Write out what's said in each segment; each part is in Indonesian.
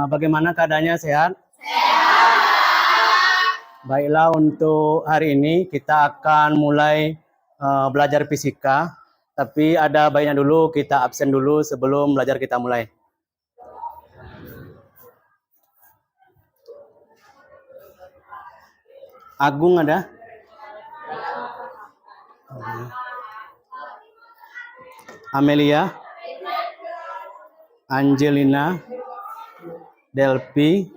Bagaimana keadaannya, sehat? Baiklah, untuk hari ini kita akan mulai belajar fisika, tapi ada baiknya dulu kita absen dulu sebelum belajar kita mulai. Agung ada? Amelia, Angelina, Delphi,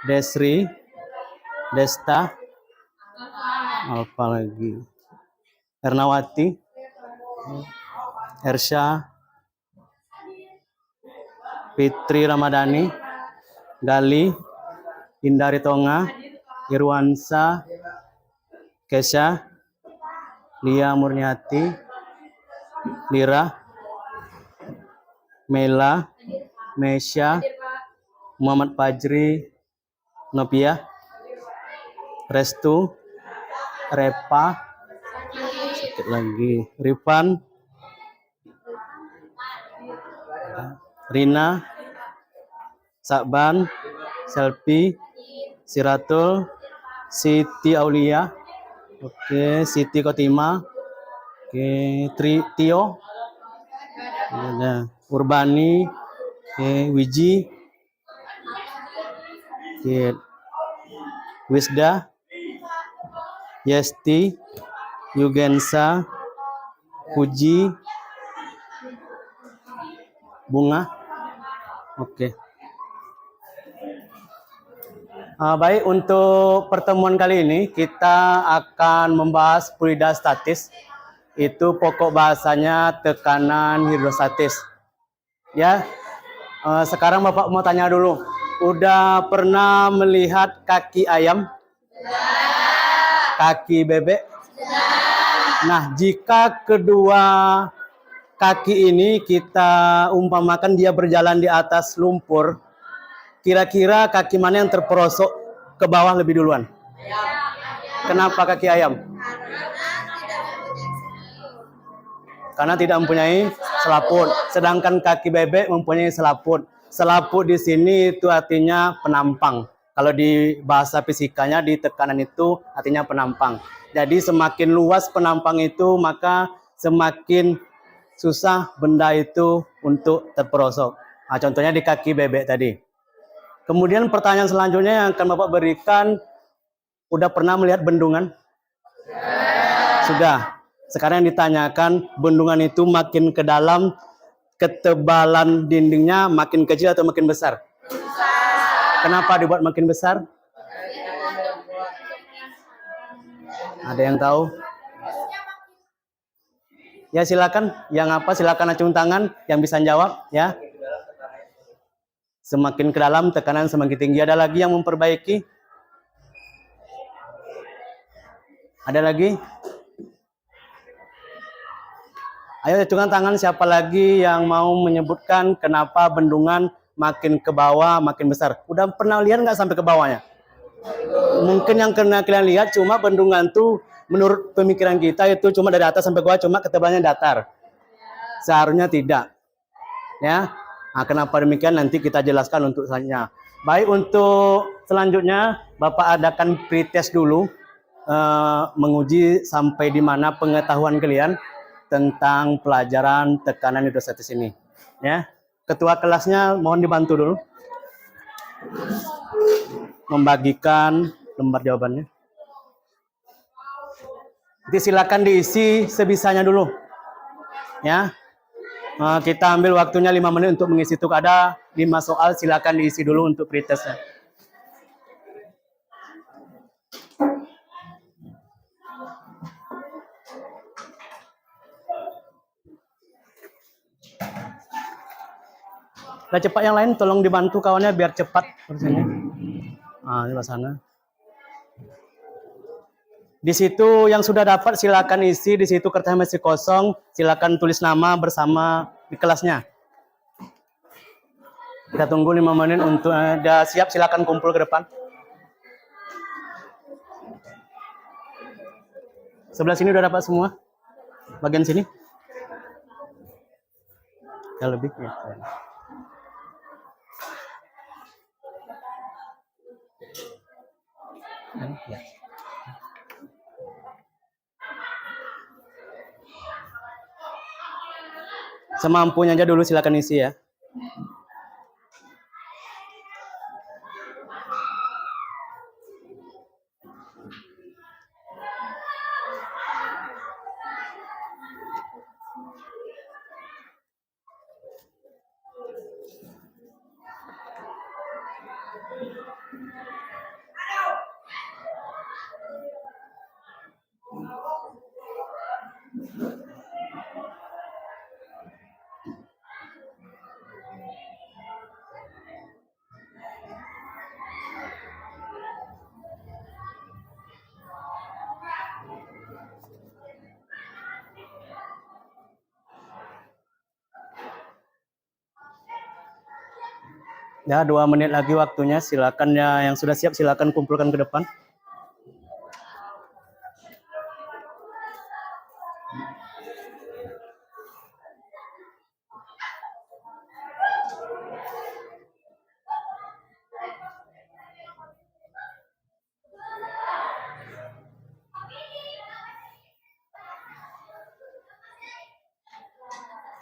Desri, Desta, apa lagi? Ernawati, Ersha, Fitri Ramadhani, Gali, Indari Tonga, Irwansa, Kesha, Lia Murniati, Lira, Mela, Mesya, Muhammad Fajri, Novia, Restu, Repa, sedikit lagi, Rifan, Rina, Sakban, Selvi, Siratul, Siti Aulia, oke, Siti Kotima, oke, Tio, Urbani, oke, Wiji, oke, Wisda, Yesti, Yugensa, Puji, Bunga, oke. Baik, untuk pertemuan kali ini kita akan membahas fluida statis. Itu pokok bahasanya tekanan hidrostatis. Ya, sekarang Bapak mau tanya dulu. Udah pernah melihat kaki ayam? Kaki bebek? Nah, jika kedua kaki ini kita umpamakan dia berjalan di atas lumpur, kira-kira kaki mana yang terperosok ke bawah lebih duluan? Kenapa kaki ayam? Karena tidak mempunyai selaput. Sedangkan kaki bebek mempunyai selaput. Selaput di sini itu artinya penampang. Kalau di bahasa fisikanya di tekanan itu artinya penampang. Jadi semakin luas penampang itu maka semakin susah benda itu untuk terperosok. Nah, contohnya di kaki bebek tadi. Kemudian pertanyaan selanjutnya yang akan Bapak berikan, udah pernah melihat bendungan? Sudah. Sekarang yang ditanyakan, bendungan itu makin ke dalam, ketebalan dindingnya makin kecil atau makin besar? Kenapa dibuat makin besar? Ada yang tahu? Ya silakan, yang apa silakan acung tangan, yang bisa jawab ya. Semakin ke dalam tekanan semakin tinggi. Ada lagi yang memperbaiki? Ada lagi? Ayo acungkan tangan siapa lagi yang mau menyebutkan kenapa bendungan makin ke bawah makin besar. Udah pernah lihat nggak sampai ke bawahnya? Mungkin yang kena kalian lihat cuma bendungan tuh menurut pemikiran kita itu cuma dari atas sampai bawah, cuma ketebalannya datar. Seharusnya tidak. Ya. Nah, kenapa demikian nanti kita jelaskan untuk selanjutnya. Baik, untuk selanjutnya Bapak adakan pretest dulu, menguji sampai di mana pengetahuan kalian tentang pelajaran tekanan hidrostatis ini. Ya, ketua kelasnya mohon dibantu dulu membagikan lembar jawabannya. Jadi silakan diisi sebisanya dulu. Ya. Kita ambil waktunya 5 menit untuk mengisi itu. Ada 5 soal, silakan diisi dulu untuk pretestnya. Udah cepat yang lain, tolong dibantu kawannya biar cepat prosesnya. Di sana. Di situ yang sudah dapat silakan isi, di situ kertasnya masih kosong, silakan tulis nama bersama di kelasnya. Kita tunggu 5 menit untuk udah siap, silakan kumpul ke depan. Sebelah sini udah dapat semua? Bagian sini? Ya lebih ya. Ya. Semampunya aja dulu, silakan isi ya. Ya, 2 menit lagi waktunya. Silakan ya, yang sudah siap silakan kumpulkan ke depan.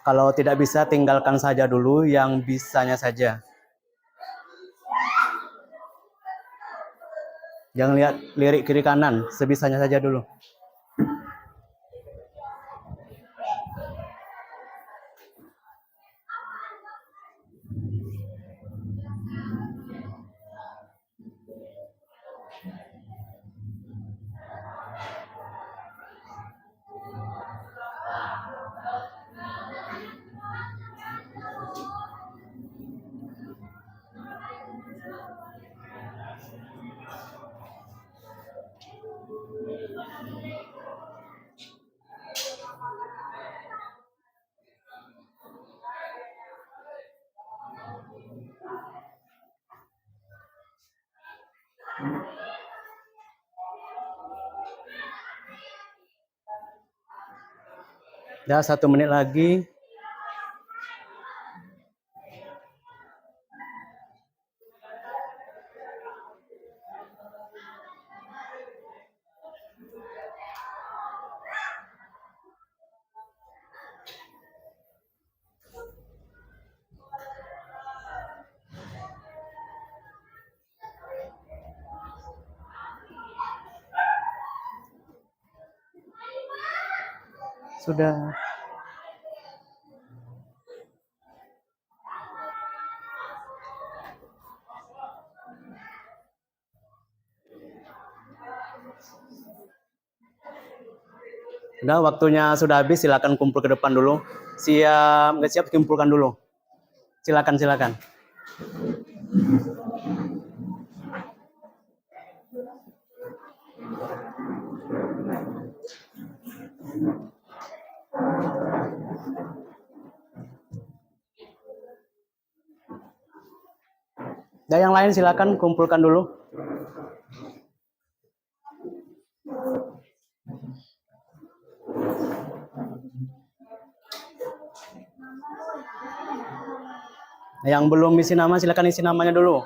Kalau tidak bisa, tinggalkan saja dulu yang bisanya saja. Jangan lihat lirik kiri kanan, sebisanya saja dulu. Ya, 1 menit lagi. Sudah. Udah, waktunya sudah habis, silakan kumpul ke depan dulu. Siap, nggak siap kumpulkan dulu. Silakan, silakan. Dan yang lain silakan kumpulkan dulu. Yang belum isi nama silakan isi namanya dulu.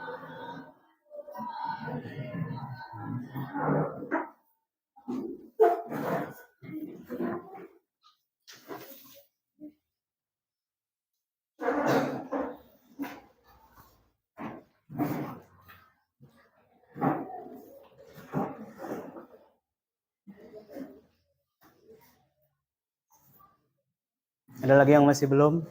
Ada lagi yang masih belum?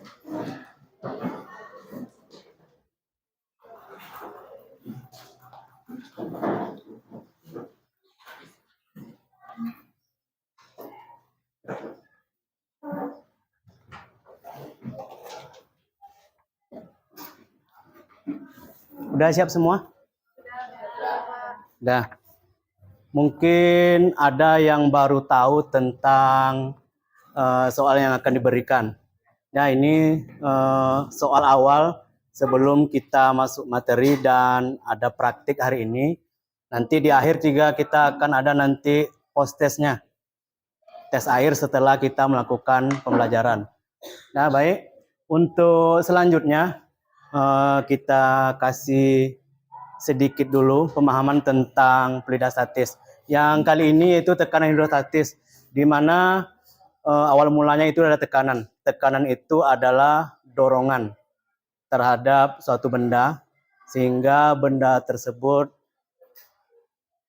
Udah siap semua? Udah. Mungkin ada yang baru tahu tentang soal yang akan diberikan. Nah, ini soal awal sebelum kita masuk materi dan ada praktik hari ini. Nanti di akhir juga kita akan ada nanti post testnya. Tes air setelah kita melakukan pembelajaran. Nah, baik. Untuk selanjutnya kita kasih sedikit dulu pemahaman tentang fluidostatis. Yang kali ini yaitu tekanan hidrostatis, di mana awal mulanya itu adalah tekanan. Tekanan itu adalah dorongan terhadap suatu benda, sehingga benda tersebut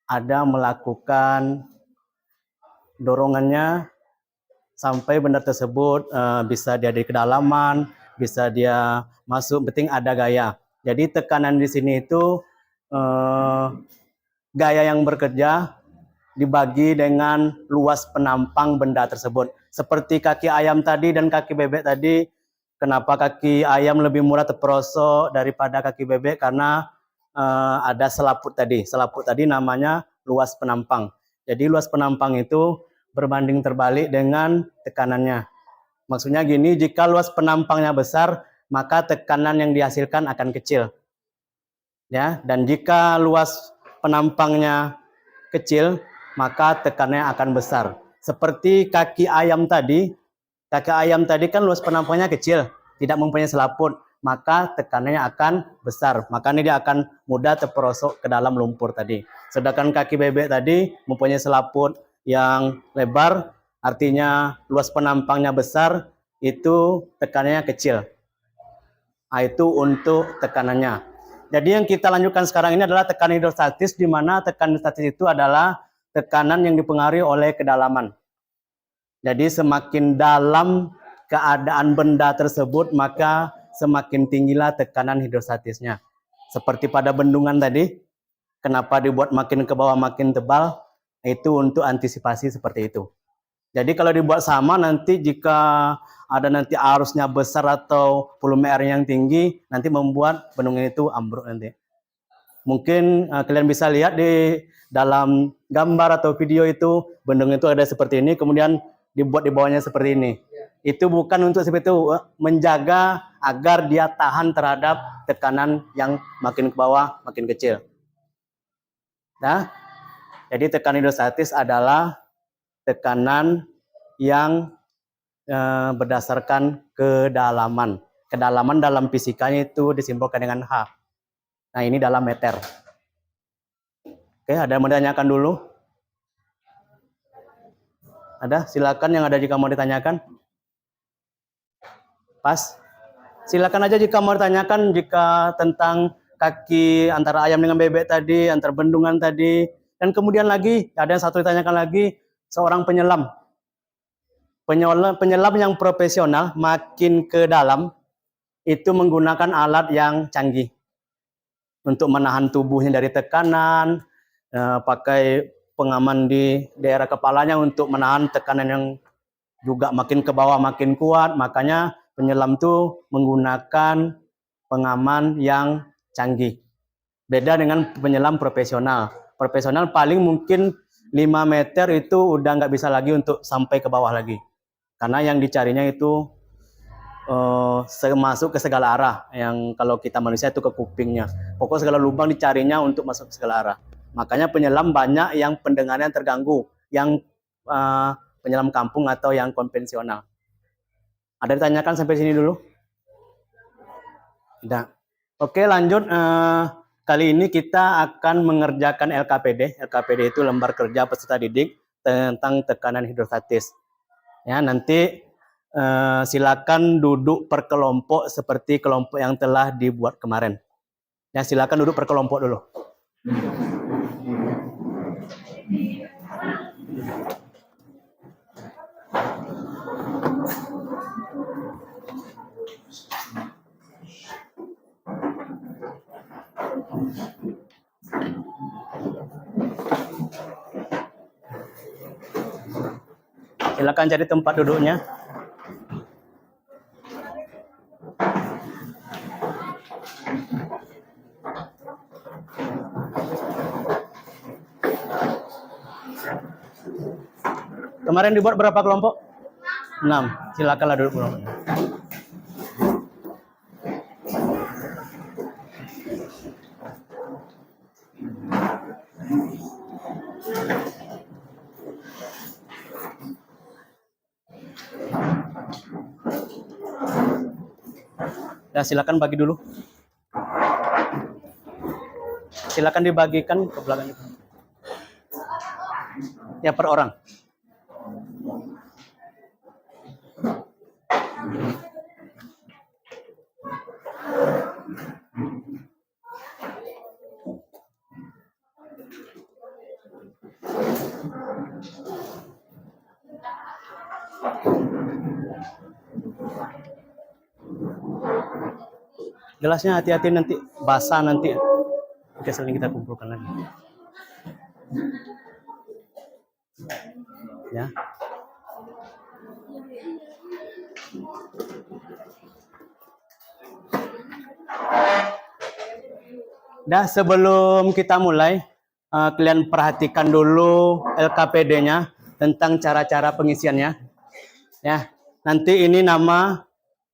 ada melakukan dorongannya sampai benda tersebut bisa dia di kedalaman, bisa dia masuk, penting ada gaya. Jadi tekanan di sini itu gaya yang bekerja dibagi dengan luas penampang benda tersebut. Seperti kaki ayam tadi dan kaki bebek tadi, kenapa kaki ayam lebih mudah terperosok daripada kaki bebek? Karena ada selaput tadi. Selaput tadi namanya luas penampang. Jadi luas penampang itu berbanding terbalik dengan tekanannya. Maksudnya gini, jika luas penampangnya besar, maka tekanan yang dihasilkan akan kecil. Ya, dan jika luas penampangnya kecil, maka tekanannya akan besar. Seperti kaki ayam tadi kan luas penampangnya kecil, tidak mempunyai selaput, maka tekanannya akan besar. Makanya dia akan mudah terperosok ke dalam lumpur tadi. Sedangkan kaki bebek tadi mempunyai selaput yang lebar, artinya luas penampangnya besar, itu tekanannya kecil. Itu untuk tekanannya. Jadi yang kita lanjutkan sekarang ini adalah tekanan hidrostatis, di mana tekanan hidrostatis itu adalah tekanan yang dipengaruhi oleh kedalaman. Jadi semakin dalam keadaan benda tersebut, maka semakin tinggilah tekanan hidrostatisnya. Seperti pada bendungan tadi, kenapa dibuat makin ke bawah makin tebal? Itu untuk antisipasi seperti itu. Jadi kalau dibuat sama, nanti jika ada nanti arusnya besar atau volume airnya yang tinggi, nanti membuat bendungan itu ambruk nanti. Mungkin kalian bisa lihat di dalam gambar atau video itu, bendungan itu ada seperti ini, kemudian dibuat di bawahnya seperti ini. Itu bukan untuk seperti itu, menjaga agar dia tahan terhadap tekanan yang makin ke bawah, makin kecil. Nah, jadi tekanan hidrostatis adalah tekanan yang berdasarkan kedalaman. Kedalaman dalam fisikanya itu disimbolkan dengan H. Nah, ini dalam meter. Oke, ada yang mau ditanyakan dulu? Ada? Silakan yang ada jika mau ditanyakan. Pas. Silakan aja jika mau ditanyakan, jika tentang kaki antara ayam dengan bebek tadi, antara bendungan tadi, dan kemudian lagi ada yang satu ditanyakan lagi, seorang penyelam. Penyelam yang profesional makin ke dalam itu menggunakan alat yang canggih untuk menahan tubuhnya dari tekanan, pakai pengaman di daerah kepalanya untuk menahan tekanan yang juga makin ke bawah makin kuat. Makanya penyelam itu menggunakan pengaman yang canggih. Beda dengan penyelam profesional. Profesional paling mungkin 5 meter itu udah nggak bisa lagi untuk sampai ke bawah lagi. Karena yang dicarinya itu masuk ke segala arah. Yang kalau kita manusia itu ke kupingnya. Pokoknya segala lubang dicarinya untuk masuk ke segala arah. Makanya penyelam banyak yang pendengarannya terganggu. Yang penyelam kampung atau yang konvensional. Ada ditanyakan sampai sini dulu? Tidak. Oke, lanjut. Kali ini kita akan mengerjakan LKPD. LKPD itu lembar kerja peserta didik tentang tekanan hidrostatis. Ya, nanti silakan duduk per kelompok seperti kelompok yang telah dibuat kemarin. Ya, silakan duduk per kelompok dulu. Silakan cari tempat duduknya. Kemarin dibuat berapa kelompok? 6. Silakanlah duduk kelompoknya. Ya, silakan bagi dulu. silakan dibagikan ke belakang. Ya, per orang. Gelasnya hati-hati nanti basah nanti. Oke, sering kita kumpulkan lagi. Ya. Dah, sebelum kita mulai, kalian perhatikan dulu LKPD-nya tentang cara-cara pengisiannya. Ya, nanti ini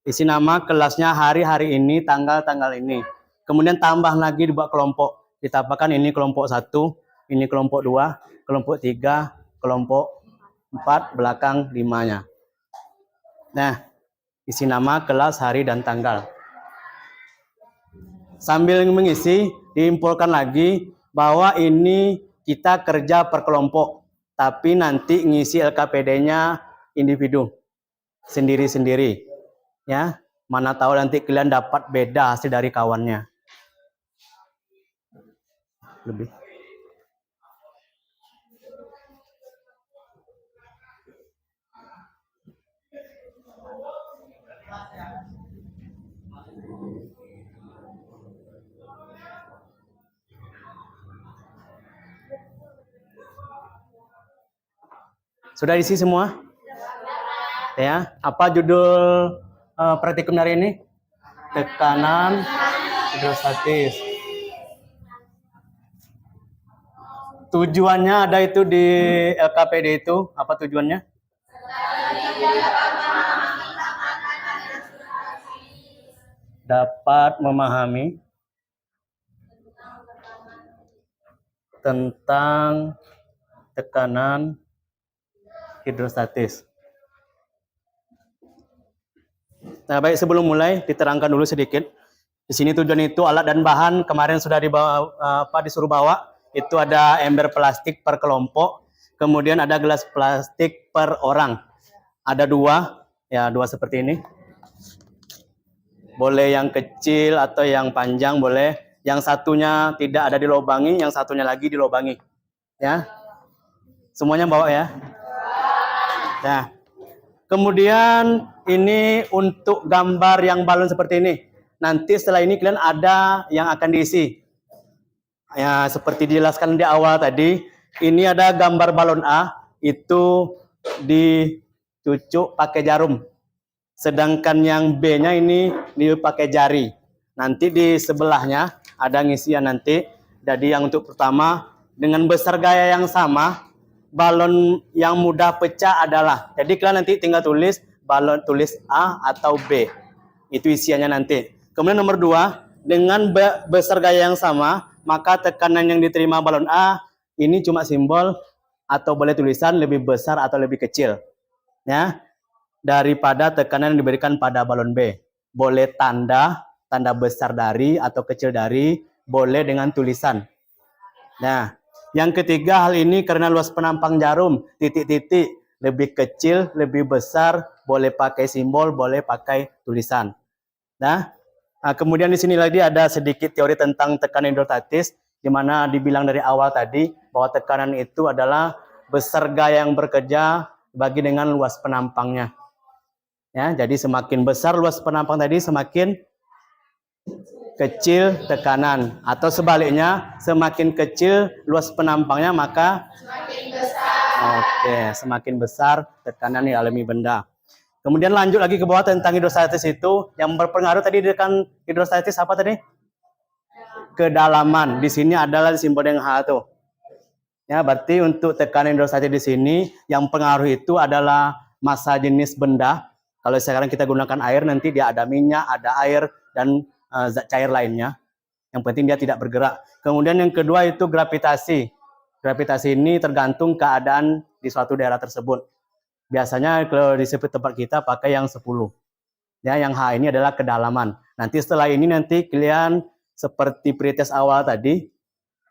isi nama kelasnya hari-hari ini, tanggal-tanggal ini. Kemudian tambah lagi dibuat kelompok. Ditambahkan ini kelompok 1, ini kelompok 2, kelompok 3, kelompok 4, belakang 5-nya. Nah, isi nama, kelas, hari, dan tanggal. Sambil mengisi, diinfokan lagi bahwa ini kita kerja per kelompok. Tapi nanti ngisi LKPD-nya individu. Sendiri-sendiri. Ya, mana tahu nanti kalian dapat beda hasil dari kawannya. Lebih. Sudah isi semua? Ya, apa judul praktikum hari ini? Tekanan hidrostatis. Tujuannya ada itu di LKPD itu, apa tujuannya? Dapat memahami tentang tekanan hidrostatis. Nah, baik, sebelum mulai diterangkan dulu sedikit. Di sini tujuan itu alat dan bahan kemarin sudah disuruh bawa. Itu ada ember plastik per kelompok, kemudian ada gelas plastik per orang. Ada dua seperti ini. Boleh yang kecil atau yang panjang boleh. Yang satunya tidak ada dilobangi, yang satunya lagi dilobangi. Ya, semuanya bawa ya. Nah, kemudian ini untuk gambar yang balon seperti ini. Nanti setelah ini kalian ada yang akan diisi. Ya, seperti dijelaskan di awal tadi, ini ada gambar balon A, itu dicucuk pakai jarum. Sedangkan yang B-nya ini dipakai jari. Nanti di sebelahnya ada ngisian nanti. Jadi yang untuk pertama, dengan besar gaya yang sama, balon yang mudah pecah adalah, jadi kalian nanti tinggal tulis balon, tulis A atau B. Itu isiannya nanti. Kemudian nomor 2, dengan besar gaya yang sama, maka tekanan yang diterima balon A ini cuma simbol atau boleh tulisan lebih besar atau lebih kecil. Ya, daripada tekanan yang diberikan pada balon B. Boleh tanda besar dari atau kecil dari, boleh dengan tulisan. Nah, yang ketiga, hal ini karena luas penampang jarum, titik-titik, lebih kecil, lebih besar, boleh pakai simbol, boleh pakai tulisan. Nah, kemudian di sini lagi ada sedikit teori tentang tekanan hidrostatis, di mana dibilang dari awal tadi bahwa tekanan itu adalah besar gaya yang bekerja bagi dengan luas penampangnya. Ya, jadi semakin besar luas penampang tadi, semakin kecil tekanan, atau sebaliknya semakin kecil luas penampangnya maka semakin besar. Oke, semakin besar tekanan yang dialami benda. Kemudian lanjut lagi ke bawah tentang hidrostatis itu yang berpengaruh tadi dengan hidrostatis apa tadi? Kedalaman. Di sini adalah simbol yang H tuh. Ya, berarti untuk tekanan hidrostatis di sini yang pengaruh itu adalah massa jenis benda. Kalau sekarang kita gunakan air, nanti dia ada minyak, ada air dan zat cair lainnya. Yang penting dia tidak bergerak. Kemudian yang kedua itu gravitasi. Gravitasi ini tergantung keadaan di suatu daerah tersebut. Biasanya kalau di tempat kita pakai yang 10. Ya, yang H ini adalah kedalaman. Nanti setelah ini nanti kalian seperti pretest awal tadi,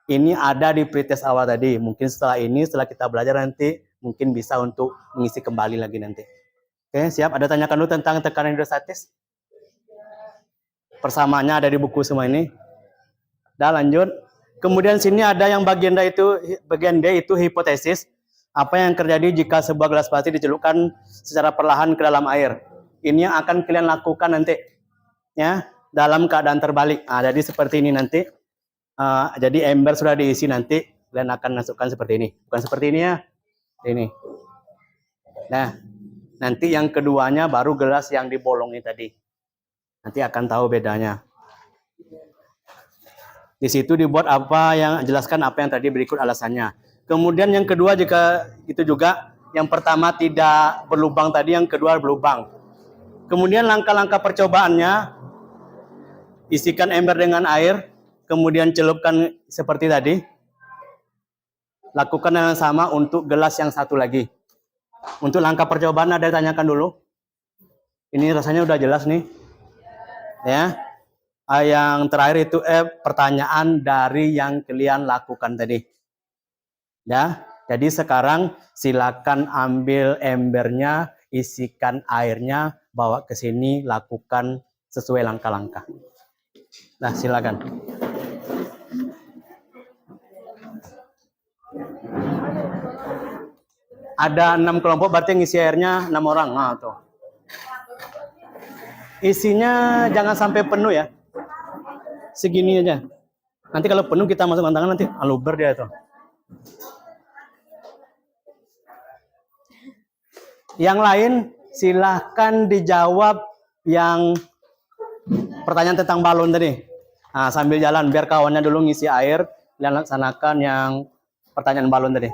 Ini ada di pretest awal tadi. Mungkin setelah ini, setelah kita belajar nanti, mungkin bisa untuk mengisi kembali lagi nanti. Oke, siap? Ada tanyakan dulu tentang tekanan hidrostatis? Persamaannya ada di buku semua ini. Dah, lanjut. Kemudian sini ada yang bagian D itu hipotesis. Apa yang terjadi jika sebuah gelas plastik dicelupkan secara perlahan ke dalam air? Ini yang akan kalian lakukan nanti, ya, dalam keadaan terbalik. Nah, jadi seperti ini nanti. Jadi ember sudah diisi nanti, kalian akan masukkan seperti ini. Bukan seperti ini ya, ini. Nah, nanti yang keduanya baru gelas yang dibolongi tadi. Nanti akan tahu bedanya. Di situ dibuat apa yang jelaskan apa yang tadi berikut alasannya. Kemudian yang kedua jika itu juga, yang pertama tidak berlubang tadi, yang kedua berlubang. Kemudian langkah-langkah percobaannya, isikan ember dengan air, kemudian celupkan seperti tadi. Lakukan yang sama untuk gelas yang satu lagi. Untuk langkah percobaan ada tanyakan dulu. Ini rasanya udah jelas nih. Ya. Yang terakhir itu pertanyaan dari yang kalian lakukan tadi. Ya. Jadi sekarang silakan ambil embernya, isikan airnya, bawa ke sini, lakukan sesuai langkah-langkah. Nah, silakan. Ada 6 kelompok, berarti ngisi airnya 6 orang. Nah, tuh. Isinya jangan sampai penuh ya. Segini aja. Nanti kalau penuh kita masukkan tangan nanti aluber dia tuh. Yang lain silahkan dijawab yang pertanyaan tentang balon tadi. Nah, sambil jalan biar kawannya dulu ngisi air dan laksanakan yang pertanyaan balon tadi.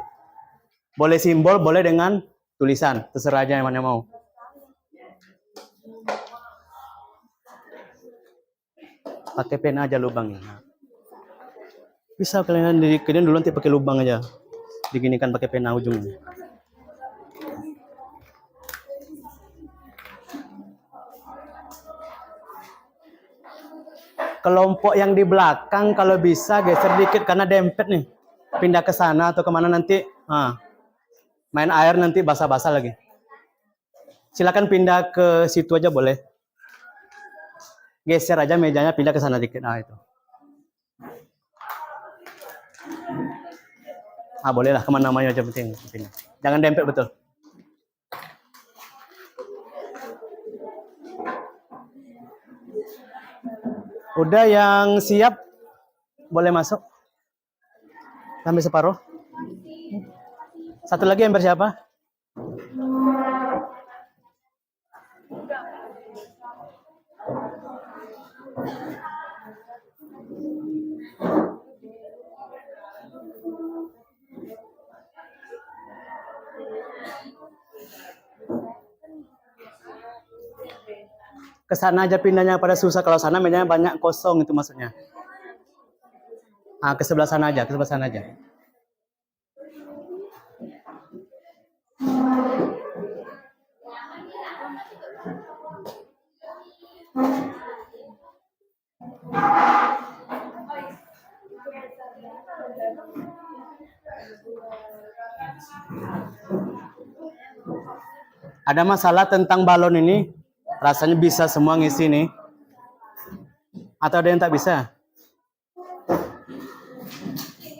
Boleh simbol, boleh dengan tulisan, terserah aja yang mana mau. Pakai pena aja lubangnya. Bisa kalian dulu nanti pakai lubang aja. Diginikan pakai pena ujungnya. Kelompok yang di belakang kalau bisa geser dikit karena dempet nih. Pindah ke sana atau kemana nanti. Main air nanti basah-basah lagi. Silakan pindah ke situ aja boleh. Geser aja mejanya, pindah ke sana dikit. Nah, itu. Boleh lah, kemana-mana aja penting. Jangan dempet betul. Udah yang siap, boleh masuk. Sampai separuh. Satu lagi ember siapa? Kesana aja pindahnya pada susah, kalau sana mejanya banyak kosong itu maksudnya. Ke sebelah sana aja, ke sebelah sana aja. Ada masalah tentang balon ini? Rasanya bisa semua ngisi nih. Atau ada yang tak bisa?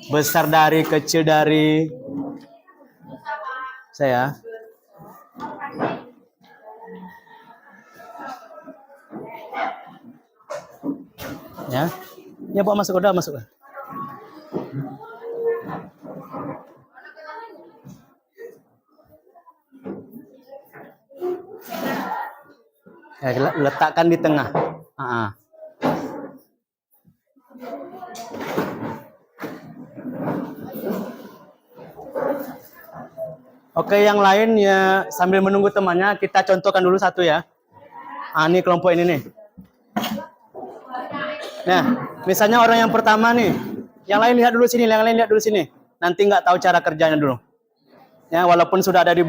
Besar dari, kecil dari. Saya. Ya. Ya, bawa masuk, udah masuk. Ya, letakkan di tengah. Oke, yang lain ya sambil menunggu temannya, kita contohkan dulu satu ya. Ini kelompok ini nih. Nah, misalnya orang yang pertama nih, yang lain lihat dulu sini, yang lain lihat dulu sini. Nanti nggak tahu cara kerjanya dulu. Ya, walaupun sudah ada di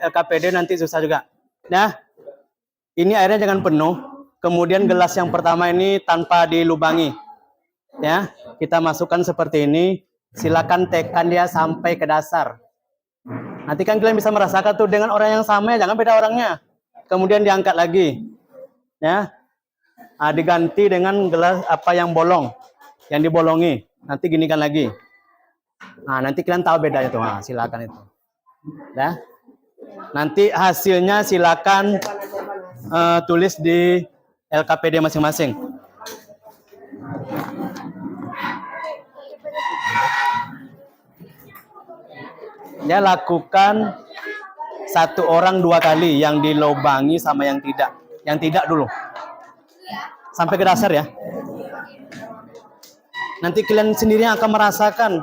LKPD nanti susah juga. Nah, ini airnya jangan penuh. Kemudian gelas yang pertama ini tanpa dilubangi. Ya, kita masukkan seperti ini. Silakan tekan dia sampai ke dasar. Nanti kan kalian bisa merasakan tuh dengan orang yang sama, jangan beda orangnya. Kemudian diangkat lagi, ya. Diganti dengan gelas apa yang bolong, yang dibolongi. Nanti ginikan lagi. Nah, nanti kalian tahu bedanya tuh. Nah, silakan itu. Ya. Nanti hasilnya silakan tulis di LKPD masing-masing. Ya, lakukan satu orang 2 kali, yang dilobangi sama yang tidak. Yang tidak dulu. Sampai ke dasar ya. Nanti kalian sendiri yang akan merasakan.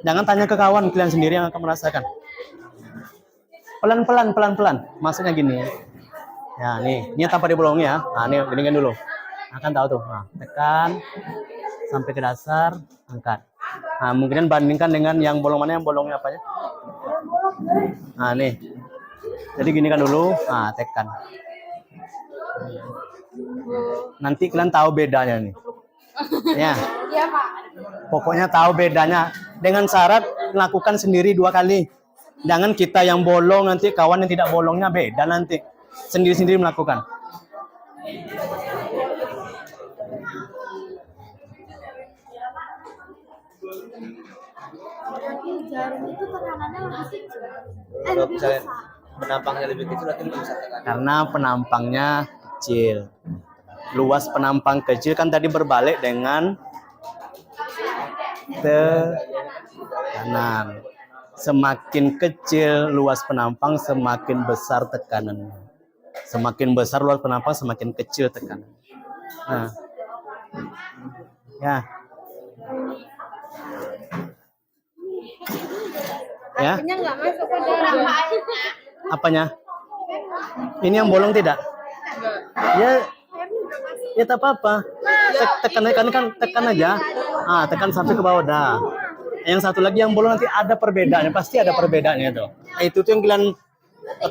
Jangan tanya ke kawan, kalian sendiri yang akan merasakan. Pelan-pelan, pelan-pelan. Maksudnya gini. Ya, ini tanpa dibolongi ya. Nah, ini gini dulu. Akan tahu tuh. Nah, tekan sampai ke dasar, angkat. Nah, mungkin bandingkan dengan yang bolong mana, yang bolongnya apa ya? Nah, nih. Jadi gini kan dulu, nah, tekan. Nanti kalian tahu bedanya nih. Ya. Pokoknya tahu bedanya. Dengan syarat lakukan sendiri 2 kali. Jangan kita yang bolong, nanti kawan yang tidak bolongnya beda nanti. Sendiri-sendiri melakukan. Jarum itu tekanannya lebih kecil. Kalau misalnya penampangnya lebih kecil, berarti lebih bisa tekan. Karena penampangnya kecil. Luas penampang kecil kan tadi berbalik dengan tekanan. Semakin kecil luas penampang, semakin besar tekanannya. Semakin besar luas penampang, semakin kecil tekanan. Nah. Ya. Ya. Artinya nggak masuk ke dalam. Apanya? Ini yang bolong tidak? Ya, ya tak apa-apa. Tekan aja. Tekan sampai ke bawah dah. Yang satu lagi yang bolong nanti ada perbedaannya, pasti ada perbedaannya itu. Nah, itu tuh yang kalian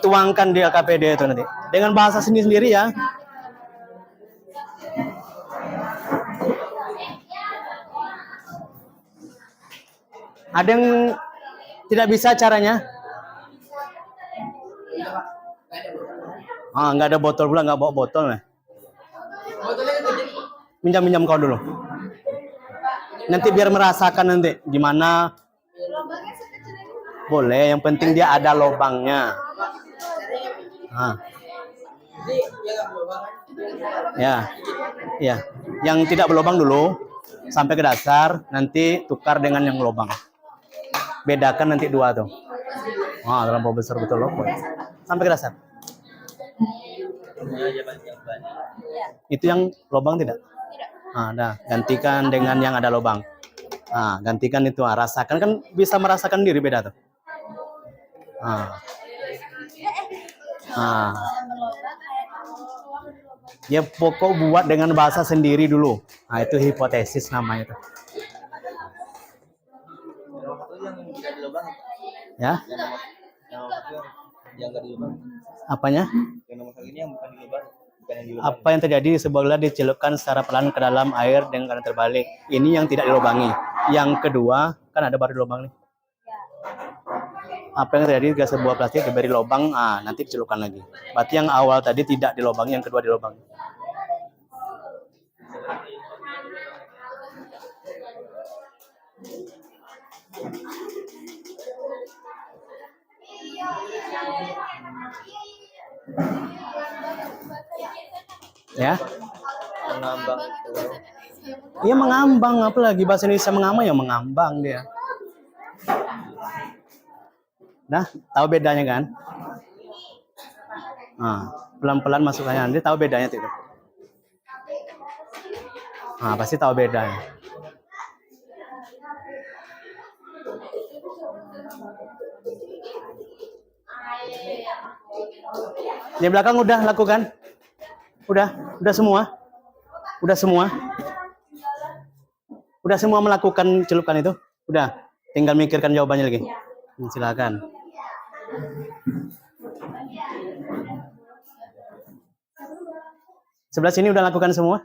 tuangkan di LKPD itu nanti. Dengan bahasa sendiri-sendiri ya. Ada yang tidak bisa caranya? Nggak ada botol pula, nggak bawa botol nih. Minjam kau dulu. Nanti biar merasakan nanti gimana. Boleh, yang penting dia ada lubangnya. Ya, ya. Yang tidak berlubang dulu sampai ke dasar, nanti tukar dengan yang lubang. Bedakan nanti 2 tuh. Terlampau besar betul loh. Sampai ke dasar. Itu yang lubang tidak? Dah, gantikan dengan yang ada lubang. Gantikan itu, rasakan, kan bisa merasakan diri beda tuh. Ya pokok buat dengan bahasa sendiri dulu. Itu hipotesis namanya tuh. Ya? Yang nggak dilubang. Apanya? Yang nomor 1 ini yang bukan dilubang. Apa yang terjadi sebuah gelas dicelupkan secara pelan ke dalam air dengan keadaan terbalik. Ini yang tidak dilubangi. Yang kedua, kan ada baru lubang nih. Apa yang terjadi jika sebuah plastik diberi lubang, nanti dicelupkan lagi. Berarti yang awal tadi tidak dilubangi, yang kedua dilubangi. Ya. Mengambang itu. Iya, mengambang, apalagi bahasa Indonesia mengambang, ya mengambang dia. Nah, tahu bedanya kan? Pelan-pelan masukkannya, nanti tahu bedanya tidak? Pasti tahu bedanya. Di belakang udah lakukan? Udah semua? Udah semua? Udah semua melakukan celupkan itu? Udah, tinggal mikirkan jawabannya lagi. Silakan. Sebelah sini udah lakukan semua?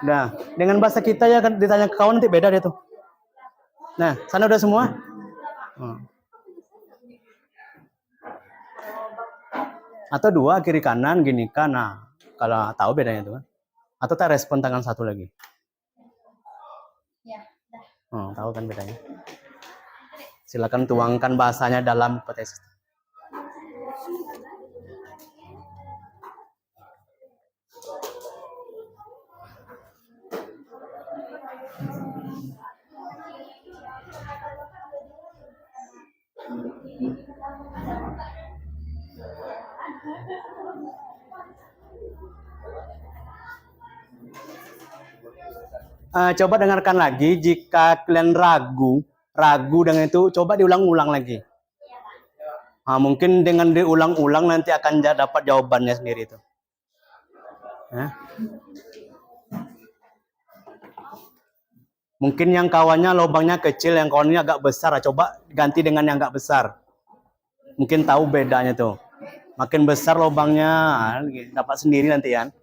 Nah, dengan bahasa kita ya kan ditanya ke kawan nanti beda deh tuh. Nah, sana udah semua? Hmm. Atau dua kiri kanan gini kan. Nah, kalau tahu bedanya tuh kan. Atau tak respon tangan satu lagi. Tahu kan bedanya. Silakan tuangkan bahasanya dalam hipotesis. Coba dengarkan lagi. Jika kalian ragu dengan itu, coba diulang-ulang lagi. Mungkin dengan diulang-ulang nanti akan dapat jawabannya sendiri itu. Mungkin yang kawannya lubangnya kecil, yang kawannya agak besar. Coba ganti dengan yang agak besar. Mungkin tahu bedanya tuh. Makin besar lubangnya, dapat sendiri nanti ya.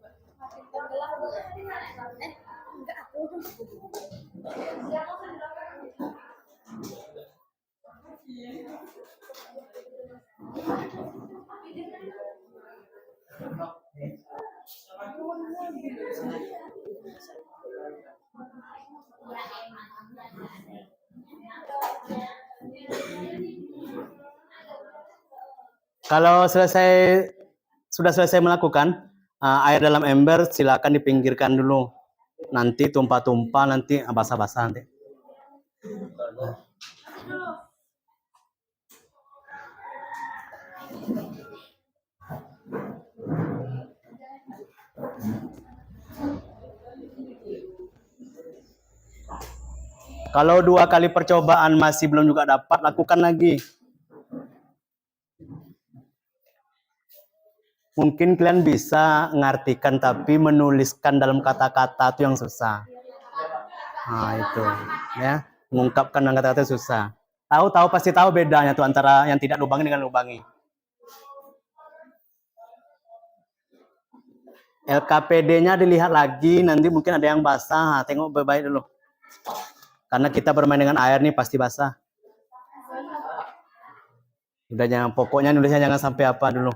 Kalau sudah selesai melakukan air dalam ember, silakan dipinggirkan dulu. Nanti tumpah-tumpah, nanti basah-basah nanti. Kalau 2 kali percobaan masih belum juga dapat, lakukan lagi. Mungkin kalian bisa mengartikan, tapi menuliskan dalam kata-kata itu yang susah. Itu ya, mengungkapkan dengan kata-kata susah. Tahu pasti tahu bedanya tuh antara yang tidak lubangi dengan lubangi. LKPD-nya dilihat lagi, nanti mungkin ada yang basah. Tengok baik-baik dulu. Karena kita bermain dengan air nih pasti basah. Udah jangan, pokoknya nulisnya jangan sampai apa dulu.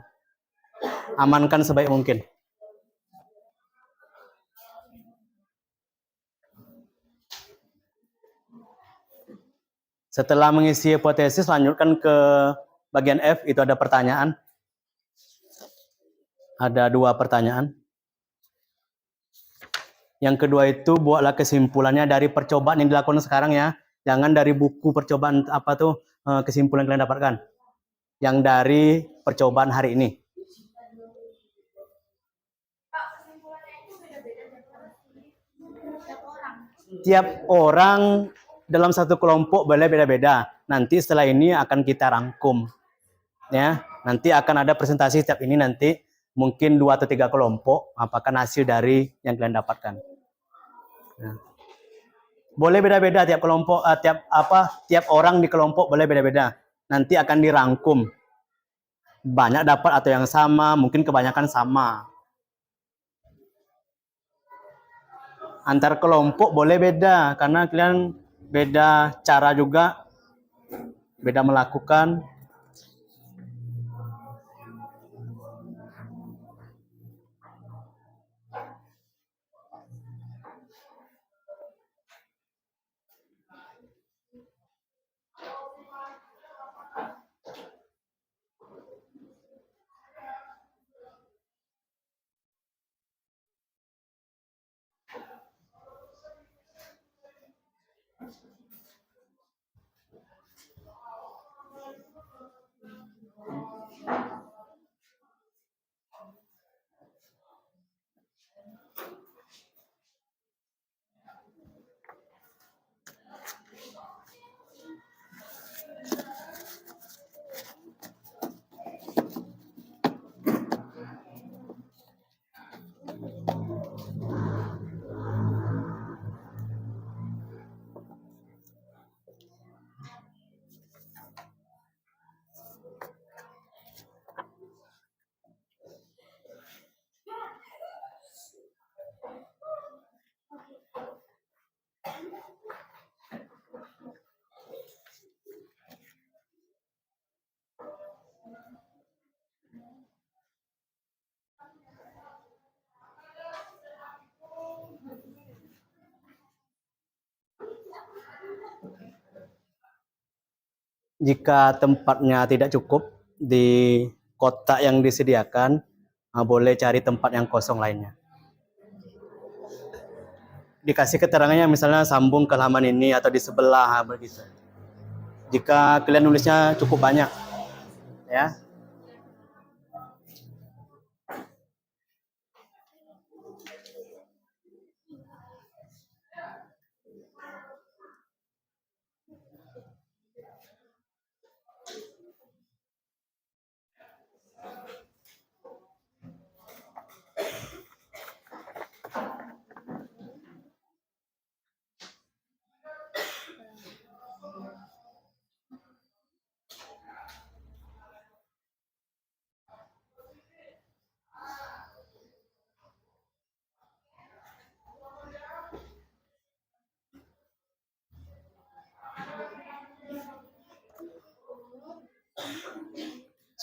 Amankan sebaik mungkin. Setelah mengisi hipotesis, lanjutkan ke bagian F, itu ada pertanyaan. Ada 2 pertanyaan. Yang kedua itu buatlah kesimpulannya dari percobaan yang dilakukan sekarang ya. Jangan dari buku percobaan kesimpulan yang kalian dapatkan. Yang dari percobaan hari ini. Tiap orang dalam satu kelompok boleh beda-beda. Nanti setelah ini akan kita rangkum. Ya, nanti akan ada presentasi setiap ini nanti mungkin 2 atau 3 kelompok, apakah hasil dari yang kalian dapatkan. Nah. Boleh beda-beda tiap kelompok, tiap orang di kelompok boleh beda-beda. Nanti akan dirangkum. Banyak dapat atau yang sama, mungkin kebanyakan sama. Antar kelompok boleh beda, karena kalian beda cara juga, beda melakukan. Jika tempatnya tidak cukup di kotak yang disediakan, boleh cari tempat yang kosong lainnya. Dikasih keterangannya misalnya sambung ke halaman ini atau di sebelah begitu. Jika kalian nulisnya cukup banyak, ya.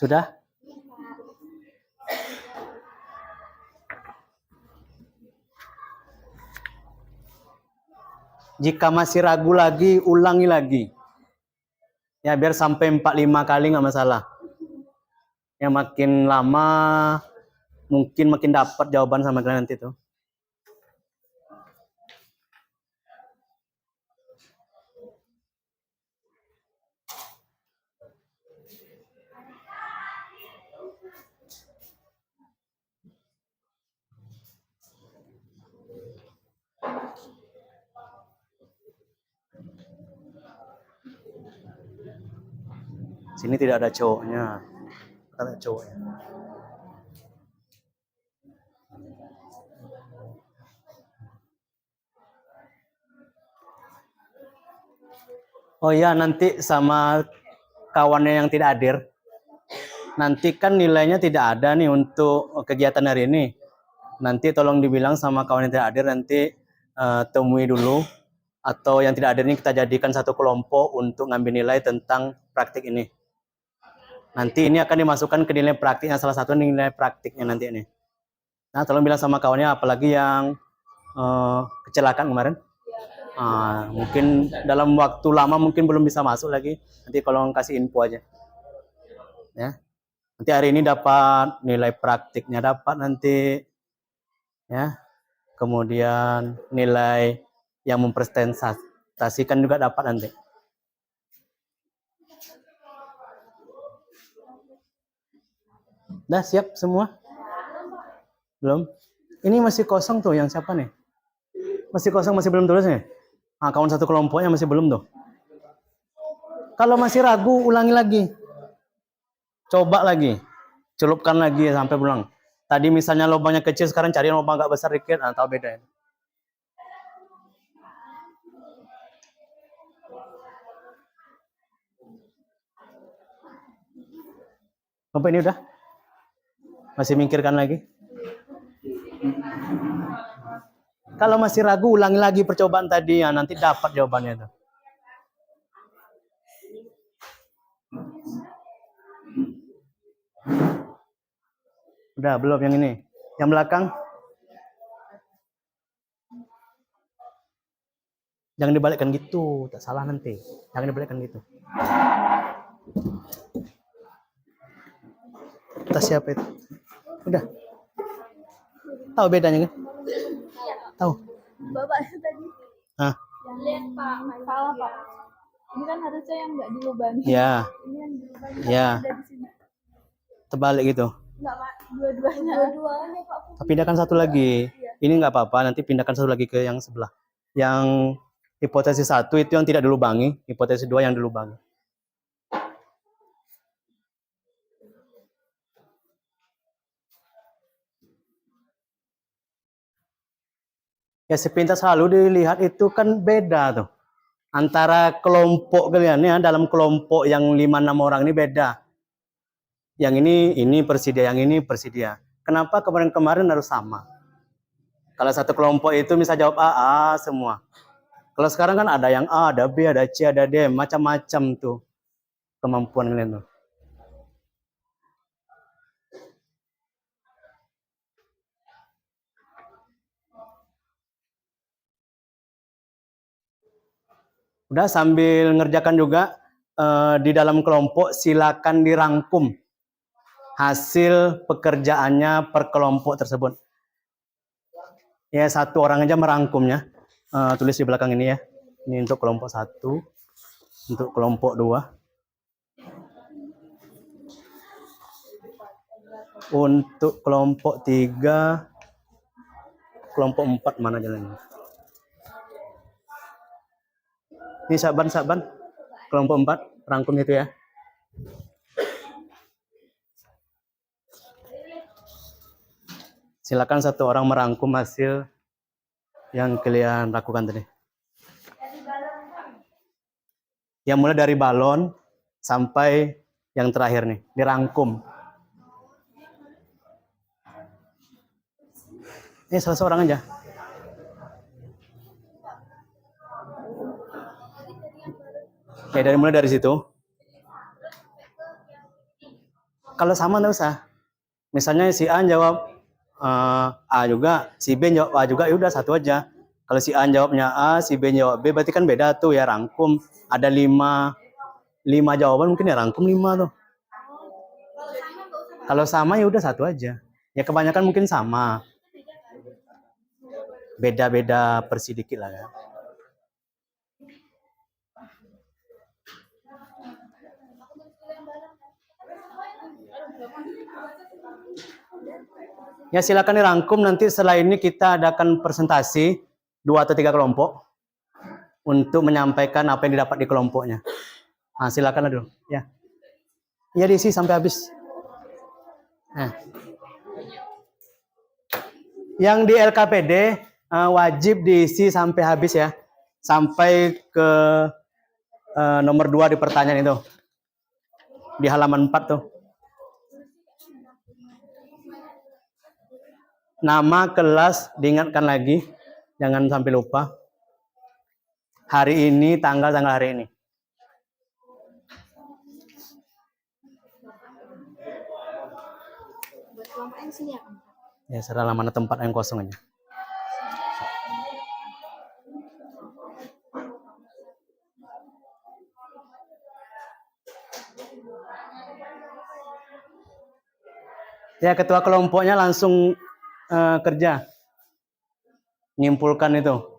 Sudah? Jika masih ragu lagi, ulangi lagi. Ya, biar sampai 4-5 kali nggak masalah. Yang makin lama, mungkin makin dapat jawaban sama kalian nanti tuh. Sini tidak ada cowoknya. Ada cowoknya. Oh iya, nanti sama kawannya yang tidak hadir. Nanti kan nilainya tidak ada nih untuk kegiatan hari ini. Nanti tolong dibilang sama kawan yang tidak hadir, nanti temui dulu. Atau yang tidak hadir ini kita jadikan satu kelompok untuk ngambil nilai tentang praktik ini. Nanti ini akan dimasukkan ke nilai praktiknya, salah satu nilai praktiknya nanti ini. Nah, tolong bilang sama kawannya, apalagi yang kecelakaan kemarin. Mungkin dalam waktu lama mungkin belum bisa masuk lagi. Nanti kalau kasih info aja. Ya. Nanti hari ini dapat nilai praktiknya dapat nanti. Ya. Kemudian nilai yang mempresentasikan juga dapat nanti. Dah siap semua? Belum? Ini masih kosong tuh, yang siapa nih? Masih kosong, masih belum tulis nih? Kawan satu kelompoknya masih belum tuh. Kalau masih ragu, ulangi lagi. Coba lagi. Celupkan lagi sampai pulang. Tadi misalnya lubangnya kecil, sekarang cari lubang agak besar dikit, tahu beda. Sampai ini udah? Masih mikirkan lagi? Kalau masih ragu, ulangi lagi percobaan tadi, ya nanti dapat jawabannya tuh. Udah, belum yang ini. Yang belakang? Jangan dibalikkan gitu, tak salah nanti. Jangan dibalikkan gitu. Tas siapa itu? Udah. Tahu bedanya kan? Tahu. Bapaknya tadi. Lihat Pak, salah Pak. Ini kan harusnya yang nggak dilubangi. Ya. Ini yang dilubangi. Ya. Ada di sini. Terbalik gitu. Enggak Pak, dua-duanya. Dua-duanya Pak. Pindahkan satu lagi. Ini nggak apa-apa, nanti pindahkan satu lagi ke yang sebelah. Yang hipotesis 1 itu yang tidak dilubangi, hipotesis 2 yang dilubangi. Ya sepintas selalu dilihat itu kan beda tuh. Antara kelompok kalian ya, dalam kelompok yang 5-6 orang ini beda. Yang ini Persidia, yang ini Persidia. Kenapa kemarin-kemarin harus sama? Kalau satu kelompok itu bisa jawab A semua. Kalau sekarang kan ada yang A, ada B, ada C, ada D, macam-macam tuh kemampuan kalian tuh. Udah sambil ngerjakan juga di dalam kelompok silakan dirangkum hasil pekerjaannya per kelompok tersebut. Ya, satu orang aja merangkumnya. Tulis di belakang ini ya. Ini untuk kelompok 1, untuk kelompok 2. Untuk kelompok 3, kelompok 4 mana jalannya? Ini Saban, kelompok 4, rangkum itu ya. Silakan satu orang merangkum hasil yang kalian lakukan tadi. Yang mulai dari balon sampai yang terakhir nih, dirangkum. Ini salah seorang aja. Ya, mulai dari situ. Kalau sama nggak usah. Misalnya si A jawab A juga, si B jawab A juga, ya udah satu aja. Kalau si A jawabnya A, si B jawab B, berarti kan beda tuh ya, rangkum. Ada 5 jawaban, mungkin ya rangkum 5 tuh. Kalau sama ya udah satu aja. Ya kebanyakan mungkin sama. Beda-beda persidikit lah ya. Ya silakan dirangkum, nanti setelah ini kita adakan presentasi 2 atau 3 kelompok untuk menyampaikan apa yang didapat di kelompoknya. Nah, silakan dulu ya. Ya diisi sampai habis. Nah. Yang di LKPD wajib diisi sampai habis ya. Sampai ke nomor 2 di pertanyaan itu. Di halaman 4 tuh. Nama kelas diingatkan lagi, jangan sampai lupa. Hari ini, tanggal hari ini. Ya, serah mana tempat yang kosong aja. Ya, ketua kelompoknya langsung kerja, nyimpulkan itu.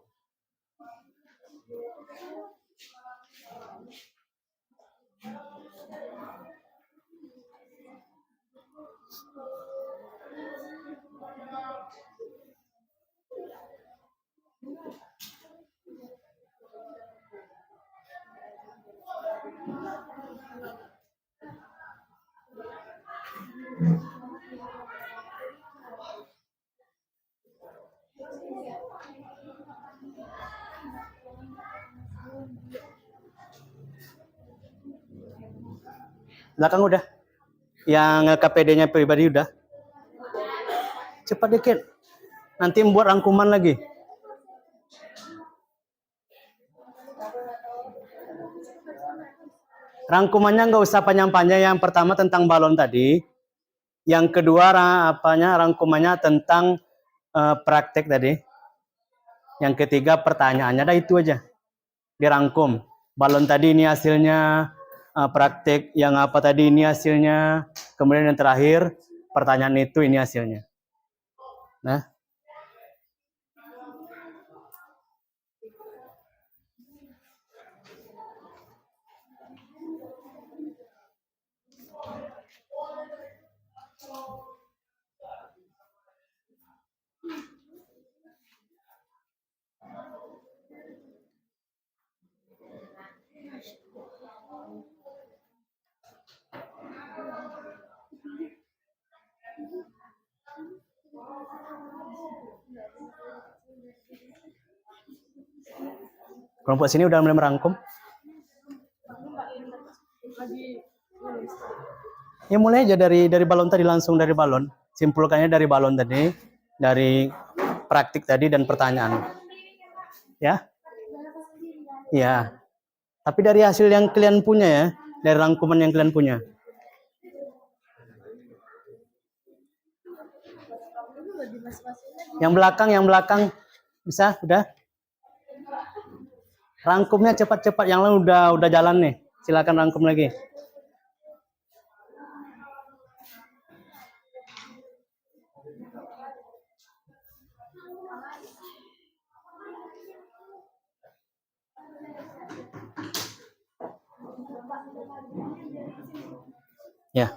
Belakang udah. Yang KPD-nya pribadi udah. Cepat dikit. Nanti membuat rangkuman lagi. Rangkumannya nggak usah panjang-panjang. Yang pertama tentang balon tadi. Yang kedua rangkumannya tentang praktek tadi. Yang ketiga pertanyaannya. Ada itu aja. Dirangkum. Balon tadi ini hasilnya. Praktek yang apa tadi ini hasilnya, kemudian yang terakhir pertanyaan itu ini hasilnya. Nah, kelompok sini udah mulai merangkum. Ya mulai aja dari balon tadi, langsung dari balon. Simpulkannya dari balon tadi, dari praktik tadi dan pertanyaan. Ya? Ya. Tapi dari hasil yang kalian punya ya, dari rangkuman yang kalian punya. Yang belakang bisa, udah. Rangkumnya cepat-cepat, yang lain udah jalan nih. Silakan rangkum lagi. Ya,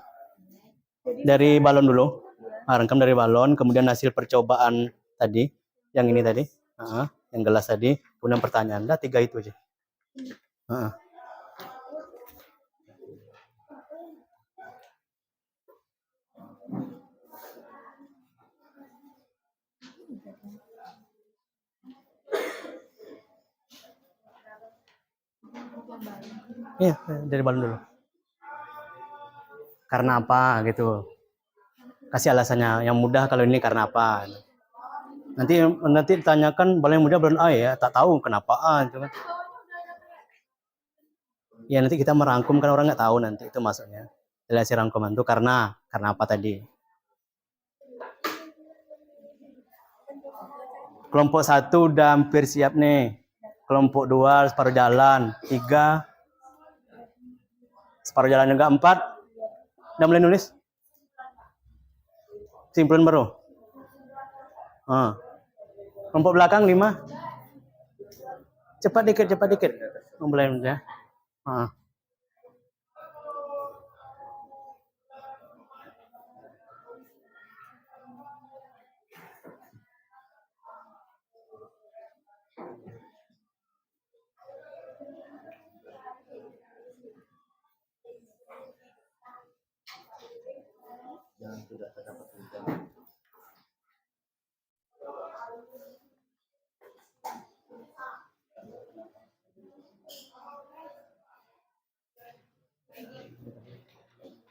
dari balon dulu. Rangkam dari balon, kemudian hasil percobaan tadi, yang ini tadi, yang gelas tadi, kemudian pertanyaan. Dah 3 itu aja. Iya, dari balon dulu. Karena apa gitu? Kasih alasannya yang mudah, kalau ini karena apa? Nanti ditanyakan balon yang mudah balon A ya, tak tahu kenapa A gitu kan. Ya nanti kita merangkum, kan orang nggak tahu nanti itu maksudnya. Hasil rangkuman itu karena apa tadi? Kelompok 1 udah hampir siap nih. Kelompok 2 separuh jalan. 3 separuh jalan juga. 4 udah mulai nulis. Simpulan baru. Kelompok belakang 5. Cepat dikit. Mulai ya.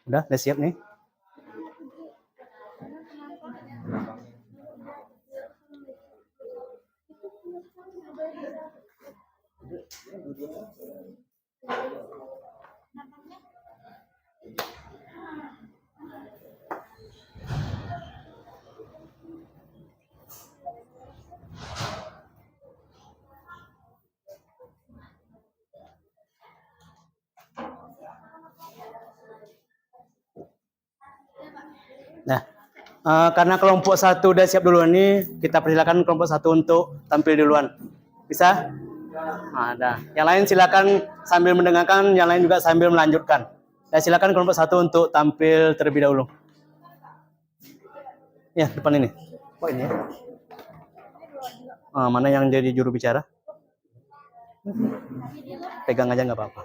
Udah siap nih. Nah, karena kelompok 1 udah siap duluan nih, kita persilakan kelompok 1 untuk tampil duluan. Bisa? Ada. Yang lain silakan sambil mendengarkan, yang lain juga sambil melanjutkan. Ya, silakan kelompok 1 untuk tampil terlebih dahulu. Ya, depan ini. Kok ini ya? Mana yang jadi juru bicara? Pegang aja nggak apa-apa.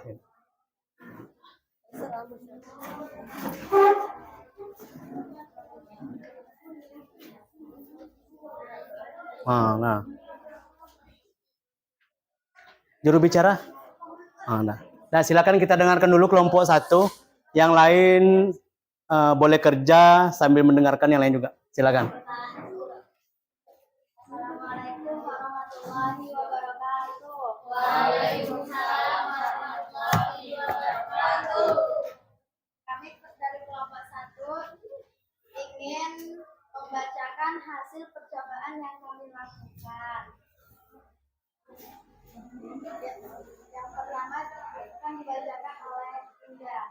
Nah. Juru bicara? Nah, silakan kita dengarkan dulu kelompok 1. Yang lain boleh kerja sambil mendengarkan yang lain juga. Silakan. Assalamualaikum warahmatullahi wabarakatuh. Waalaikumsalam warahmatullahi wabarakatuh. Kami dari kelompok 1 ingin membacakan hasil percobaan yang kami lakukan. Yang pertama akan dibacakan oleh Indah.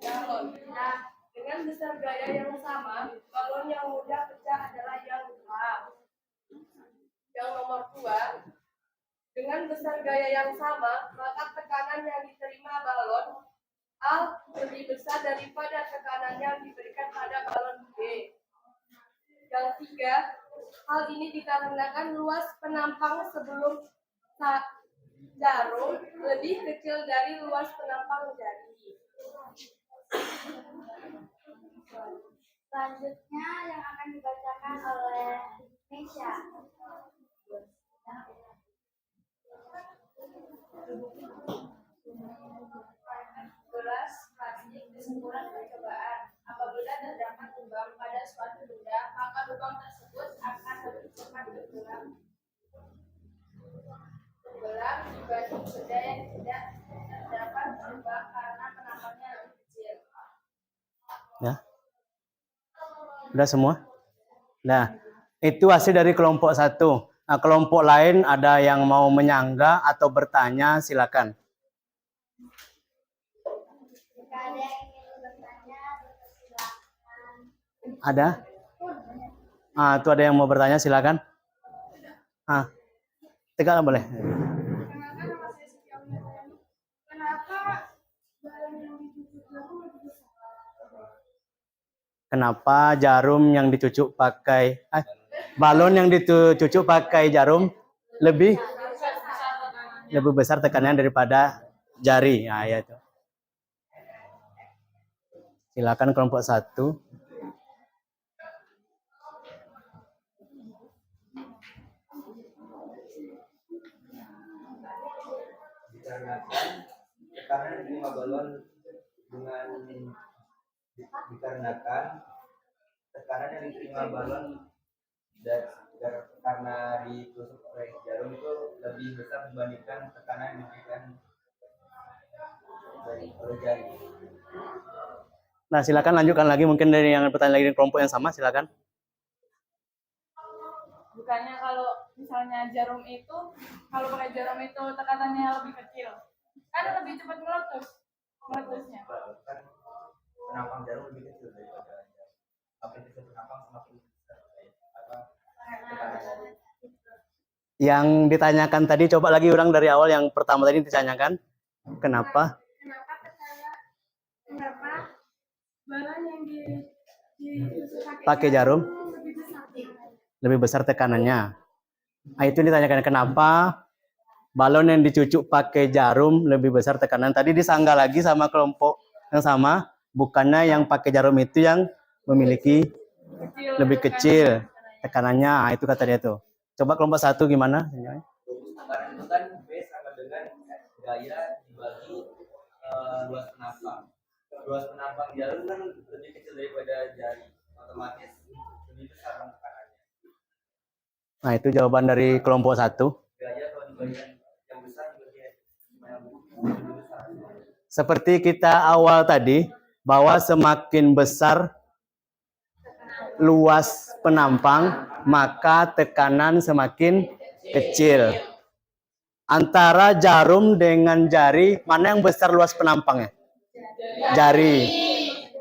Balon. Nah, dengan besar gaya yang sama, balon yang mudah pecah adalah yang A. Yang nomor 2, dengan besar gaya yang sama, maka tekanan yang diterima balon A lebih besar daripada tekanan yang diberikan pada balon B. Yang 3, hal ini dikarenakan luas penampang sebelum jarum lebih kecil dari luas penampang jari. Selanjutnya yang akan dibacakan oleh Nesha. Gelas plastik kesimpulan percobaan. Apabila terdapat lubang pada suatu benda, maka lubang tersebut akan lebih cepat bergerak dibanding benda yang tidak terdapat lubang karena penampangnya lebih kecil. Ya, Udah semua? Nah, itu hasil dari kelompok 1. Nah, kelompok lain ada yang mau menyangga atau bertanya, silakan. Ada? Itu ada yang mau bertanya, silakan. Tegaklah boleh. Kenapa nama saya Siti Aulia? Kenapa balon yang dicucuk jarum lebih besar? Kenapa jarum yang dicucuk pakai balon yang dicucuk pakai jarum lebih besar tekanannya daripada jari? Nah, ya itu. Silakan kelompok 1. Dikarenakan tekanan yang diterima balon dengan dikarenakan tekanan yang diterima balon karena ditusuk oleh jarum itu lebih besar dibandingkan tekanan yang diberikan oleh jari. Nah, silakan lanjutkan lagi, mungkin dari yang bertanya lagi di kelompok yang sama, silakan. Bukannya kalau misalnya jarum itu, kalau pakai jarum itu tekanannya lebih kecil, kan lebih cepat meletusnya. Kan penampang jarum lebih kecil daripada jarum. Makin kecil penampang semakin besar tekanannya. Yang ditanyakan tadi, coba lagi ulang dari awal yang pertama tadi ditanyakan. Kenapa Balon yang ditusuk pakai jarum lebih besar? lebih besar tekanannya? Nah, itu ditanyakan kenapa balon yang dicucuk pakai jarum lebih besar tekanan. Tadi disangga lagi sama kelompok yang sama, bukannya yang pakai jarum itu yang memiliki lebih kecil tekanannya. Nah, itu kata dia tuh. Coba kelompok 1 gimana? Tekanan itu kan B sama dengan gaya dibagi luas penampang. Luas penampang jarum kan lebih kecil daripada jari, otomatis lebih besar tekanannya. Nah, itu jawaban dari kelompok 1. Gaya kalau dibagi yang besar lebih besar. Seperti kita awal tadi, bahwa semakin besar luas penampang, maka tekanan semakin kecil. Antara jarum dengan jari, mana yang besar luas penampangnya? Jari.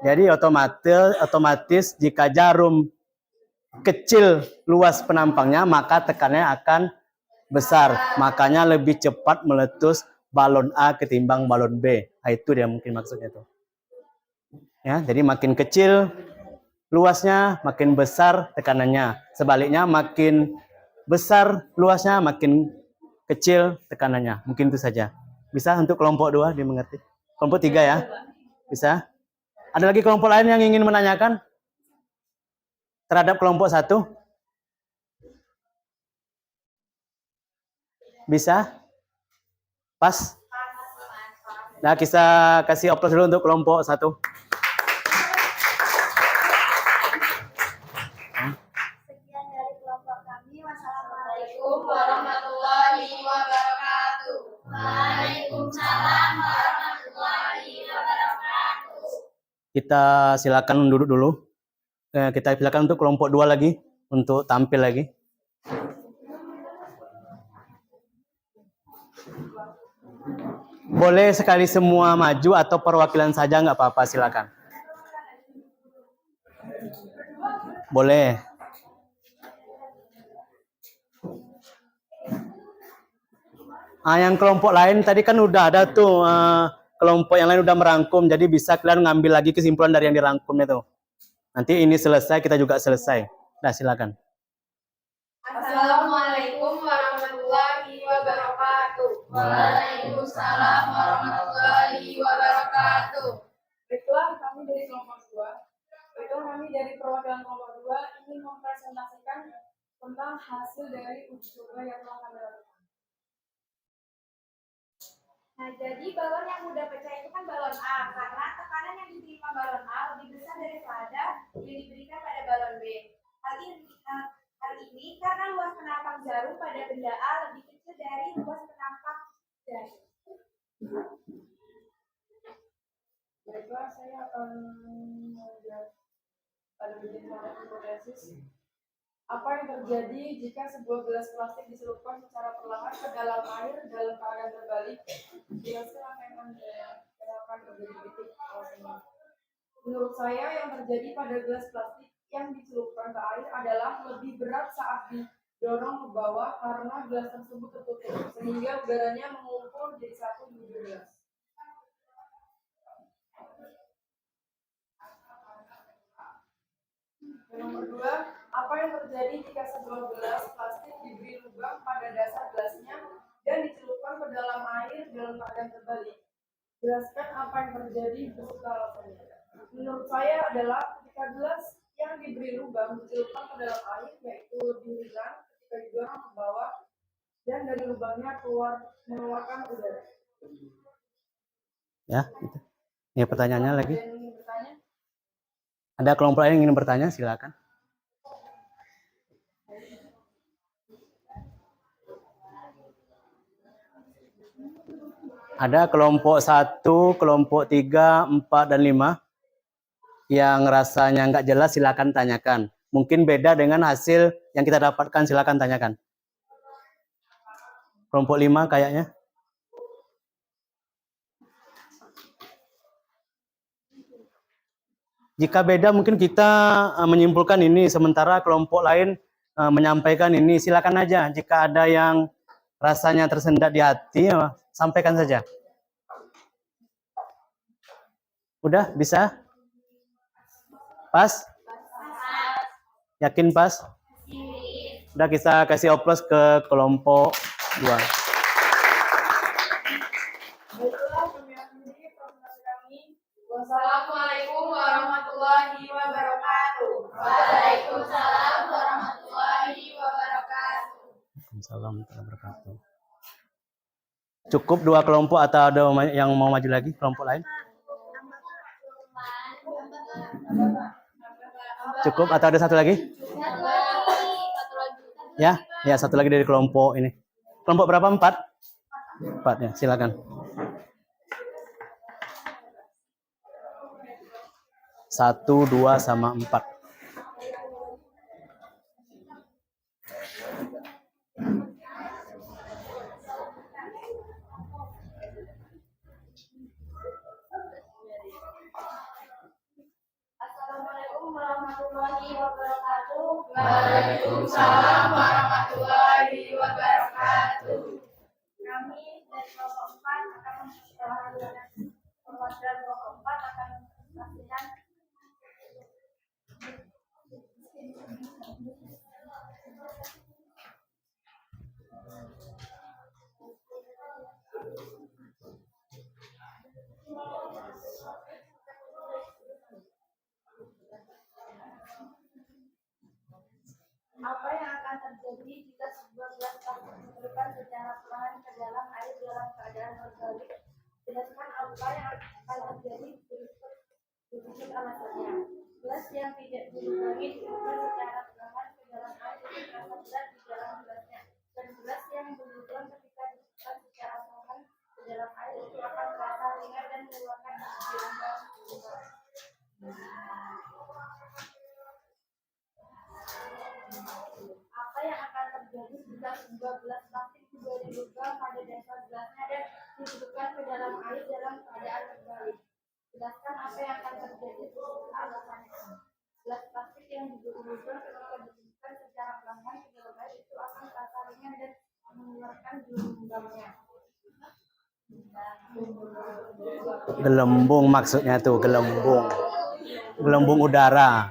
Jadi otomatis jika jarum kecil luas penampangnya, maka tekanannya akan besar. Makanya lebih cepat meletus balon A ketimbang balon B. Nah, itu dia mungkin maksudnya tuh. Ya, jadi makin kecil luasnya, makin besar tekanannya. Sebaliknya makin besar luasnya, makin kecil tekanannya. Mungkin itu saja. Bisa untuk kelompok 2 dimengerti? Kelompok 3 ya? Bisa? Ada lagi kelompok lain yang ingin menanyakan terhadap kelompok 1? Bisa? Pas? Nah, kita kasih aplaus dulu untuk kelompok 1. Sekian dari kelompok kami. Wassalamualaikum warahmatullahi wabarakatuh. Waalaikumsalam warahmatullahi wabarakatuh. Kita silakan duduk dulu. Kita silakan untuk kelompok 2 lagi untuk tampil lagi. Boleh sekali semua maju atau perwakilan saja, nggak apa-apa, silakan. Boleh. Yang kelompok lain tadi kan udah ada tuh, kelompok yang lain udah merangkum, jadi bisa kalian ngambil lagi kesimpulan dari yang dirangkum itu. Nanti ini selesai, kita juga selesai. Nah, silakan. Assalamualaikum warahmatullahi wabarakatuh. Waalaikumsalam warahmatullahi wabarakatuh. Baiklah, kami dari kelompok 2. Baiklah, kami dari perwakilan kelompok 2 ingin mempresentasikan tentang hasil dari uji coba yang telah kami lakukan. Nah, jadi balon yang mudah pecah itu kan balon A, karena tekanan yang diterima balon A lebih besar daripada yang diberikan pada balon B. Hal ini karena luas penampang jarum pada benda A lebih kecil dari luas penampang jari. Baiklah, saya akan menjawab pada bikin hipotesis. Apa yang terjadi jika sebuah gelas plastik dicelupkan secara perlahan ke dalam air dalam keadaan terbalik? Jelaskan apa yang akan terjadi titik. Menurut saya yang terjadi pada gelas plastik yang dicelupkan ke air adalah lebih berat saat didorong ke bawah karena gelas tersebut tertutup sehingga udaranya mengumpul jadi satu di ujung gelas. Nomor 2, apa yang terjadi jika sebuah gelas plastik diberi lubang pada dasar gelasnya dan dicelupkan ke dalam air dalam keadaan terbalik? Jelaskan apa yang terjadi beserta alasannya. Menurut saya adalah ketika gelas yang diberi lubang dicelupkan ke dalam air, yaitu lebih ringan ketika didorong ke bawah dan dari lubangnya mengeluarkan udara. Ya, itu. Ini pertanyaannya lagi. Ada yang ingin bertanya? Ada kelompok lain yang ingin bertanya, silakan. Ada kelompok 1, kelompok 3, 4, dan 5 yang rasanya nggak jelas, silakan tanyakan. Mungkin beda dengan hasil yang kita dapatkan, silakan tanyakan. Kelompok 5 kayaknya. Jika beda mungkin kita menyimpulkan ini, sementara kelompok lain menyampaikan ini. Silakan aja, jika ada yang rasanya tersendat di hati, sampaikan saja. Udah, bisa? Pas? Yakin pas? Udah, kita kasih oplos ke kelompok 2. Wassalamualaikum warahmatullahi wabarakatuh. Waalaikumsalam warahmatullahi wabarakatuh. Waalaikumsalam warahmatullahi wabarakatuh. Cukup 2 kelompok atau ada yang mau maju lagi, kelompok lain? Cukup atau ada satu lagi? Ya, ya, satu lagi dari kelompok ini. Kelompok berapa? 4? 4 ya, silakan. 1, 2, sama 4. Assalamualaikum warahmatullahi wabarakatuh. Waalaikumsalam warahmatullahi wabarakatuh. Kami dari kelompok 4 akan memperkenalkan perwakilan kelompok 4 akan mempresentasikan apa yang akan terjadi jika sebuah gelas plastik dicelupkan secara perlahan ke dalam air dalam keadaan terbalik. Jelaskan apa yang akan terjadi berikut alasannya. Gelas yang tidak dilubangi dicelupkan secara perlahan ke dalam air dengan terasa berat di dalam gelasnya, dan gelas yang berlubang ketika dicelupkan secara perlahan ke dalam air itu akan terasa ringan dan mengeluarkan gelombang. Apa yang akan terjadi jika sebuah gelas plastik diberi lubang pada dasar gelasnya dan dicelupkan ke dalam air dalam keadaan terbalik? Jelaskan apa yang akan terjadi alasannya. Gelas plastik yang diberi lubang ketika dicelupkan secara perlahan ke dalam air itu akan terasa ringan dan mengeluarkan gelombangnya. Gelembung maksudnya tuh, gelembung. Gelembung udara.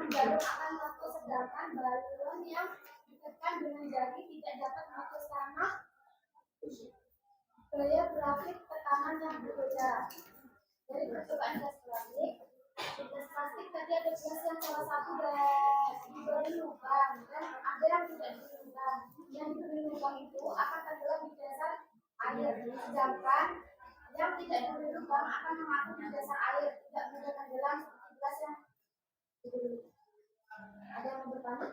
Jarum akan meletus, sedangkan balon yang ditekan dengan jari tidak dapat meletus karena gaya grafik tekanan yang berbeda. Dari percobaan gas plastik, gelas plastik tadi ada gelas yang salah satu diberi lubang dan ada yang tidak diberi lubang. Yang diberi lubang itu akan tenggelam di dasar air, sedangkan yang tidak diberi lubang akan mengapung di dasar air, tidak mudah tenggelam seperti gelas yang diberi lubang. Ada yang mau bertanya?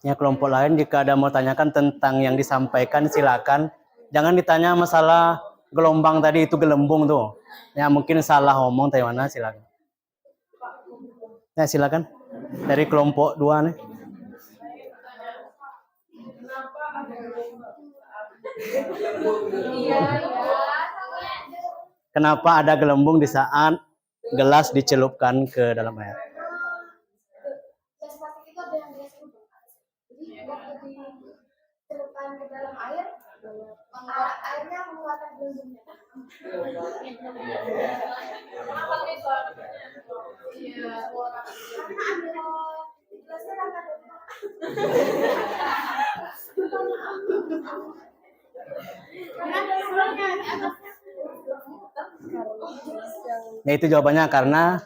Ya, kelompok lain jika ada mau tanyakan tentang yang disampaikan silakan. Jangan ditanya masalah gelombang tadi itu gelembung tuh. Ya mungkin salah ngomong dari mana silakan. Ya silakan. Dari kelompok 2 nih. Kenapa ada gelembung di saat gelas dicelupkan ke dalam air? Gas plastik itu ada yang gas udara. Jadi waktu dicelupkan ke dalam air, airnya mengeluarkan gelembungnya. Kenapa bisa? Iya. Karena ada gelasnya kan ada. Karena ada suaranya di atasnya. Ya itu jawabannya karena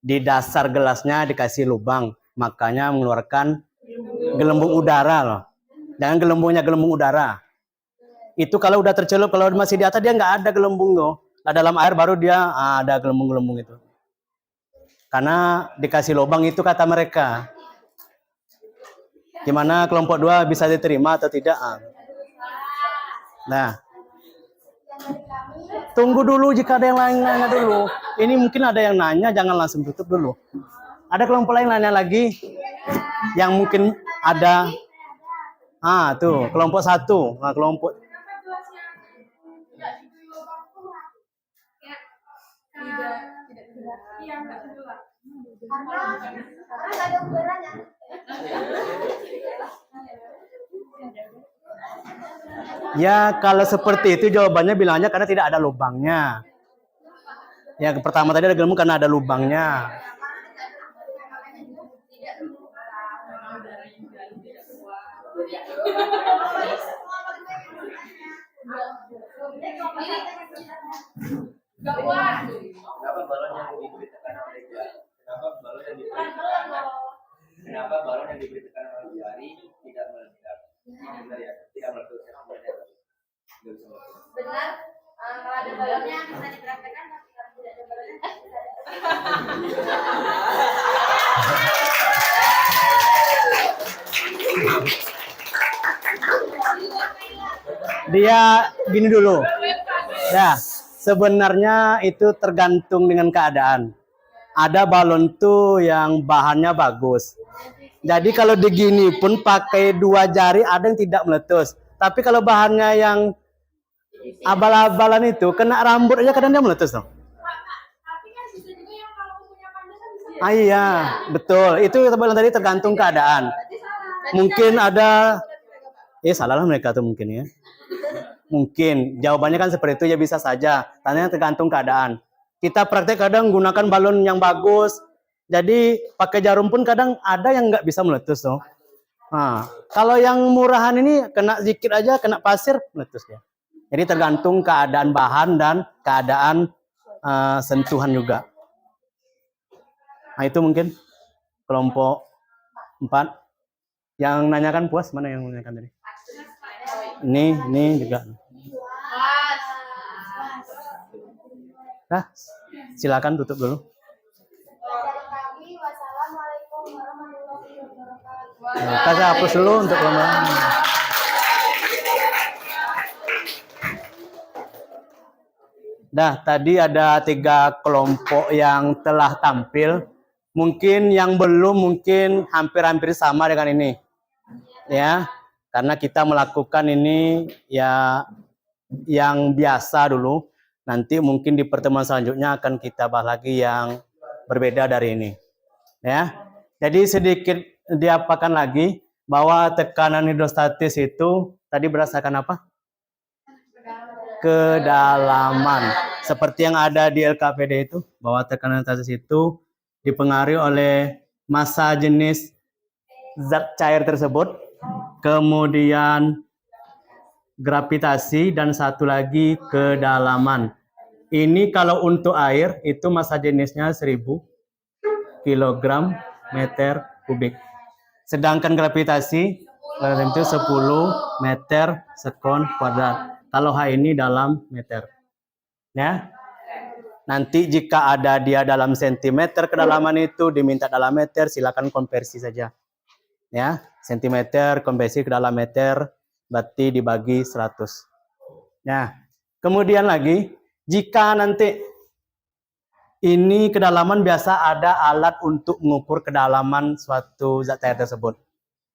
di dasar gelasnya dikasih lubang, makanya mengeluarkan gelembung udara loh. Jangan gelembungnya gelembung udara. Itu kalau udah tercelup, kalau masih di atas dia nggak ada gelembung tuh. Nah, dalam air baru dia ada gelembung-gelembung itu. Karena dikasih lubang itu kata mereka. Gimana kelompok 2 bisa diterima atau tidak? Nah, tunggu dulu jika ada yang lain nanya dulu. Ini mungkin ada yang nanya, jangan langsung tutup dulu. Ada kelompok lain nanya lagi? Yang mungkin ada. Tuh, kelompok 1. Nah, kelompok. Karena nggak ada udaranya. Ya, kalau seperti itu jawabannya bilangnya karena tidak ada lubangnya. Yang pertama tadi ada gelembung karena ada lubangnya. Kenapa balon yang diberi tekanan oleh jari? Kenapa balon yang diberi tekanan oleh jari tidak meledak? Benar ya, tidak meletus. Benar, kalau ada balonnya bisa dipraktekkan, tapi kalau tidak ada balonnya Dia gini dulu. Ya, sebenarnya itu tergantung dengan keadaan. Ada balon tuh yang bahannya bagus. Jadi kalau digini pun pakai 2 jari ada yang tidak meletus. Tapi kalau bahannya yang abal-abalan itu kena rambut aja kadang dia meletus dong. Tapi kan bisa juga yang kalau punya panjang kan bisa. Iya, betul. Itu kita bilang tadi tergantung keadaan. Mungkin ada salah lah mereka tuh mungkin ya. Mungkin jawabannya kan seperti itu ya bisa saja. Tanya tergantung keadaan. Kita praktek kadang gunakan balon yang bagus. Jadi pakai jarum pun kadang ada yang nggak bisa meletus tuh. Nah, kalau yang murahan ini kena sedikit aja kena pasir meletus ya. Jadi tergantung keadaan bahan dan keadaan sentuhan juga. Nah itu mungkin kelompok 4. Yang nanyakan puas mana yang nanyakan tadi? Ini juga. Nah, silakan tutup dulu. Wassalamualaikum warahmatullahi wabarakatuh. Kasih hapus dulu untuk kelompok. Dah, tadi ada 3 kelompok yang telah tampil. Mungkin yang belum mungkin hampir-hampir sama dengan ini. Ya, karena kita melakukan ini ya yang biasa dulu. Nanti mungkin di pertemuan selanjutnya akan kita bahas lagi yang berbeda dari ini. Ya. Jadi sedikit diapakan lagi bahwa tekanan hidrostatis itu tadi berdasarkan apa? Kedalaman. Seperti yang ada di LKPD itu, bahwa tekanan hidrostatis itu dipengaruhi oleh massa jenis zat cair tersebut, kemudian gravitasi, dan satu lagi kedalaman. Ini kalau untuk air itu massa jenisnya 1000 kg meter kubik. Sedangkan gravitasi itu 10 meter sekon kuadrat. Kalau H ini dalam meter. Ya. Nanti jika ada dia dalam sentimeter kedalaman itu diminta dalam meter, silakan konversi saja. Ya, sentimeter konversi ke dalam meter berarti dibagi 100. Ya. Kemudian lagi, jika nanti ini kedalaman, biasa ada alat untuk mengukur kedalaman suatu zat cair tersebut.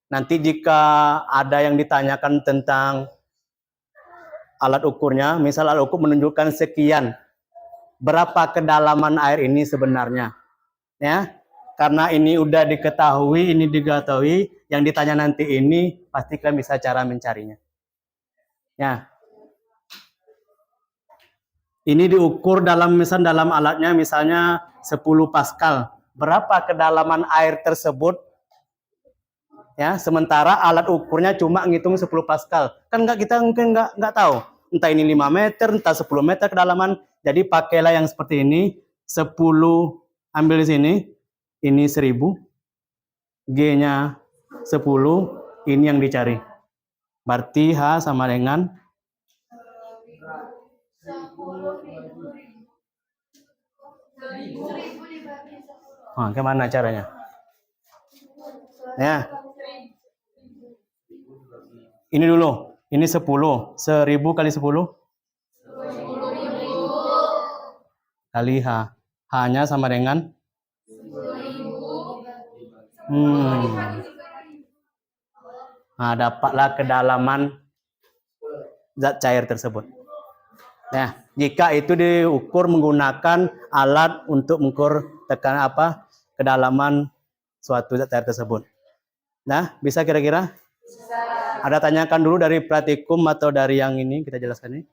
Nanti jika ada yang ditanyakan tentang alat ukurnya, misal alat ukur menunjukkan sekian, berapa kedalaman air ini sebenarnya. Ya, karena ini udah diketahui, ini diketahui, yang ditanya nanti ini pasti kalian bisa cara mencarinya. Ya. Ini diukur dalam alatnya misalnya 10 Pascal. Berapa kedalaman air tersebut? Ya, sementara alat ukurnya cuma ngitung 10 Pascal. Kan kita mungkin nggak tahu. Entah ini 5 meter, entah 10 meter kedalaman. Jadi pakailah yang seperti ini. 10 ambil di sini. Ini 1000. G-nya 10. Ini yang dicari. Berarti H sama dengan 1000. Gimana caranya? Ya. Ini dulu. Ini 10. 1000 kali 10? 10.000. Kali H. H-nya sama dengan? 10.000. Nah, dapatlah kedalaman zat cair tersebut. Nah, jika itu diukur menggunakan alat untuk mengukur tekanan kedalaman suatu zat cair tersebut. Nah, bisa kira-kira? Ada tanyakan dulu dari praktikum atau dari yang ini kita jelaskan ini.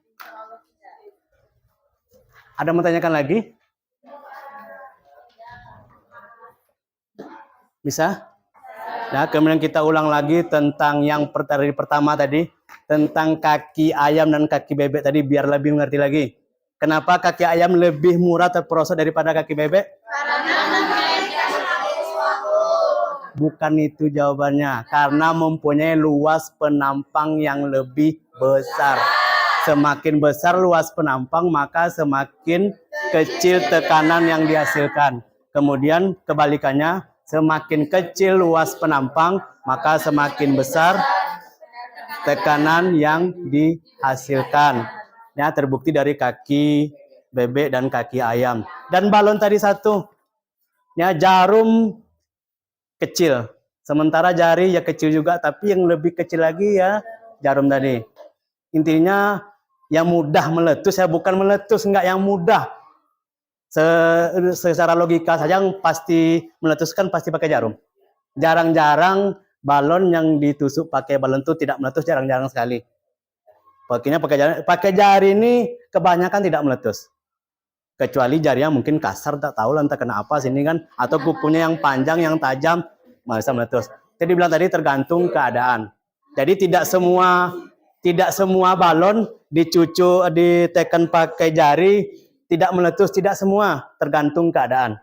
Ada mau tanyakan lagi? Bisa? Nah, kemudian kita ulang lagi tentang yang pertama tadi, tentang kaki ayam dan kaki bebek tadi, biar lebih mengerti lagi. Kenapa kaki ayam lebih murah terproses daripada kaki bebek? Bukan itu jawabannya. Karena mempunyai luas penampang yang lebih besar. Semakin besar luas penampang, maka semakin kecil tekanan yang dihasilkan. Kemudian kebalikannya, semakin kecil luas penampang, maka semakin besar tekanan yang dihasilkan. Ya, terbukti dari kaki bebek dan kaki ayam. Dan balon tadi satu. Ya, jarum kecil. Sementara jari ya kecil juga, tapi yang lebih kecil lagi ya jarum tadi. Intinya yang mudah meletus, ya bukan meletus, enggak, yang mudah. Secara logika saja yang pasti meletuskan pasti pakai jarum. Jarang-jarang balon yang ditusuk pakai balon itu tidak meletus, jarang-jarang sekali. Pakainya pakai jari ini kebanyakan tidak meletus. Kecuali jarinya mungkin kasar, tak tahu lah entah kenapa sini kan, atau kukunya yang panjang yang tajam bisa meletus. Jadi bilang tadi tergantung keadaan. Jadi tidak semua balon ditekan pakai jari tidak meletus, tidak semua, tergantung keadaan.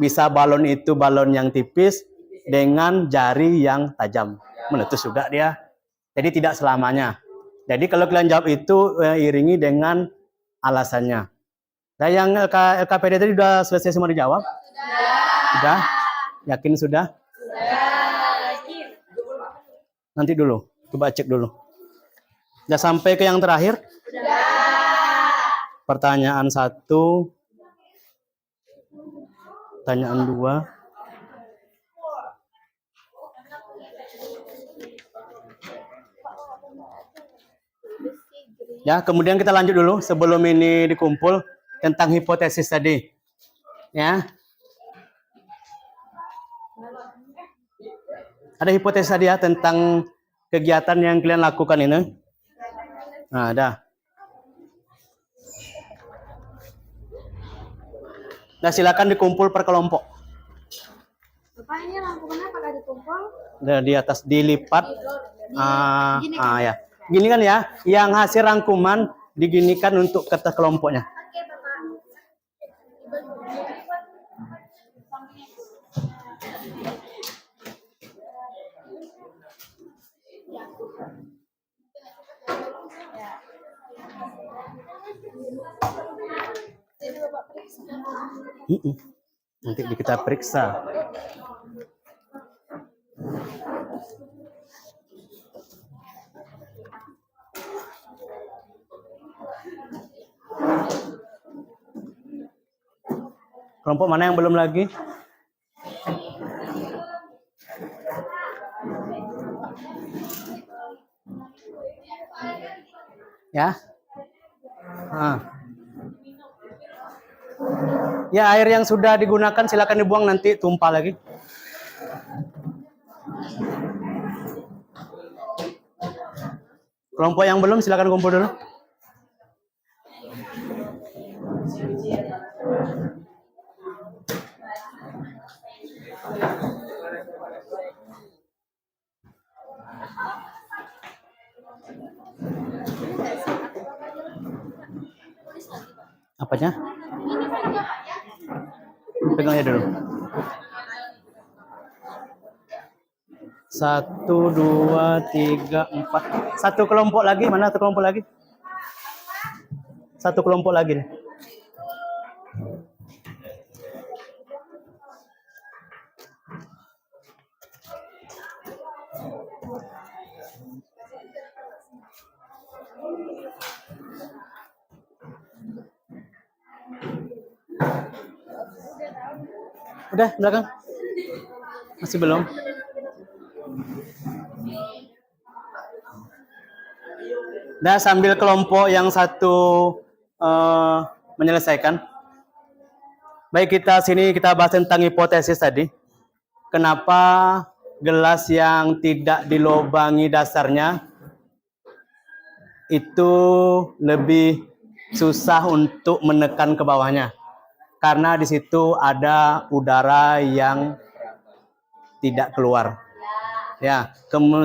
Bisa balon itu balon yang tipis dengan jari yang tajam, meletus juga dia. Jadi tidak selamanya. Jadi kalau kalian jawab itu iringi dengan alasannya. Nah, yang LKPD tadi sudah selesai semua dijawab? Sudah? Yakin sudah? Nanti dulu, coba cek dulu. Sudah sampai ke yang terakhir? Pertanyaan 1, pertanyaan 2. Ya, kemudian kita lanjut dulu sebelum ini dikumpul tentang hipotesis tadi. Ya. Ada hipotesis tadi ya tentang kegiatan yang kalian lakukan ini. Nah, ada. Nah, silakan dikumpul per kelompok. Bapak, ini lampu kenapa gak ditumpul? Di atas dilipat. Ya. Gini kan ya, yang hasil rangkuman diginikan untuk kata kelompoknya. Oke, Bapak. Nanti kita periksa. Kelompok mana yang belum lagi? Ya. Ya, air yang sudah digunakan silakan dibuang, nanti tumpah lagi. Kelompok yang belum silakan kumpul dulu. Apanya? Pegang aja dulu. 1, 2, 3, 4. Satu kelompok lagi, mana satu kelompok lagi? Satu kelompok lagi nih. Udah, belakang. Masih belum? Nah, sambil kelompok yang satu menyelesaikan. Baik, kita bahas tentang hipotesis tadi. Kenapa gelas yang tidak dilobangi dasarnya itu lebih susah untuk menekan ke bawahnya? Karena di situ ada udara yang tidak keluar. Ya,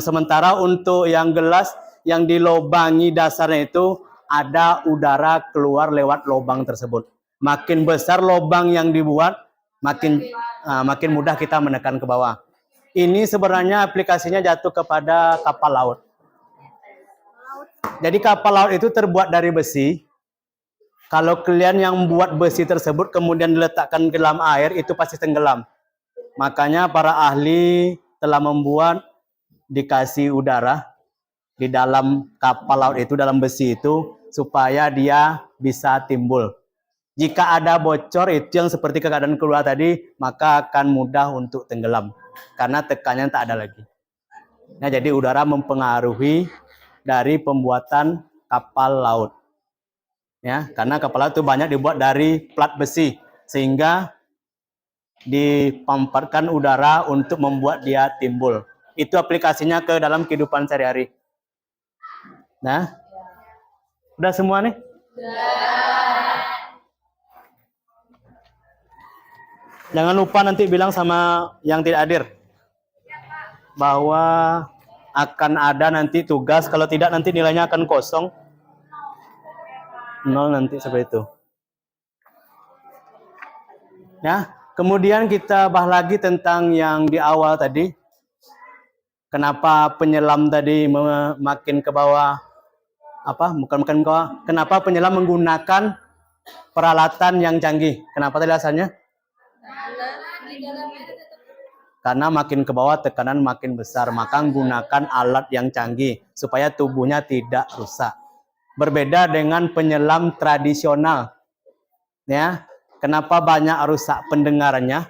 sementara untuk yang gelas yang dilobangi dasarnya itu ada udara keluar lewat lubang tersebut. Makin besar lubang yang dibuat, makin mudah kita menekan ke bawah. Ini sebenarnya aplikasinya jatuh kepada kapal laut. Jadi kapal laut itu terbuat dari besi. Kalau kalian yang membuat besi tersebut kemudian diletakkan ke dalam air, itu pasti tenggelam. Makanya para ahli telah membuat dikasih udara di dalam kapal laut itu, dalam besi itu, supaya dia bisa timbul. Jika ada bocor, itu yang seperti keadaan keluar tadi, maka akan mudah untuk tenggelam. Karena tekannya tak ada lagi. Nah, jadi udara mempengaruhi dari pembuatan kapal laut. Ya, karena kapal laut itu banyak dibuat dari plat besi, sehingga dipamparkan udara untuk membuat dia timbul. Itu aplikasinya ke dalam kehidupan sehari-hari. Nah, udah semua nih? Jangan lupa nanti bilang sama yang tidak hadir bahwa akan ada nanti tugas, kalau tidak nanti nilainya akan kosong. 0 nanti seperti itu. Ya, kemudian kita bahas lagi tentang yang di awal tadi. Kenapa penyelam tadi makin ke bawah? Bukan ke bawah. Kenapa penyelam menggunakan peralatan yang canggih? Kenapa tadi alasannya? Karena makin ke bawah tekanan makin besar, maka menggunakan alat yang canggih supaya tubuhnya tidak rusak. Berbeda dengan penyelam tradisional. Ya, kenapa banyak rusak pendengarannya?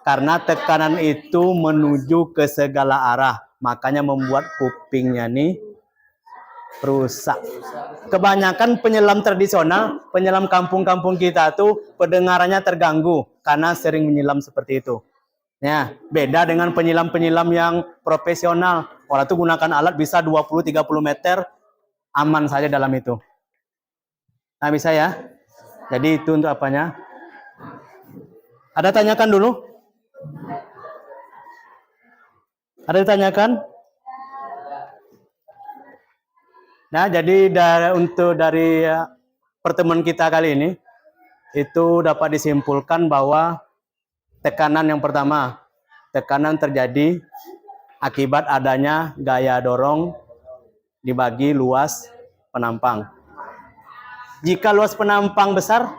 Karena tekanan itu menuju ke segala arah, makanya membuat kupingnya nih rusak. Kebanyakan penyelam tradisional, penyelam kampung-kampung kita tuh pendengarannya terganggu karena sering menyelam seperti itu. Ya, beda dengan penyelam-penyelam yang profesional. Orang itu gunakan alat bisa 20-30 meter, aman saja dalam itu. Nah, bisa ya? Jadi itu untuk apanya? Ada tanyakan dulu? Ada ditanyakan? Nah, jadi dari pertemuan kita kali ini, itu dapat disimpulkan bahwa tekanan yang pertama, tekanan terjadi akibat adanya gaya dorong dibagi luas penampang. Jika luas penampang besar,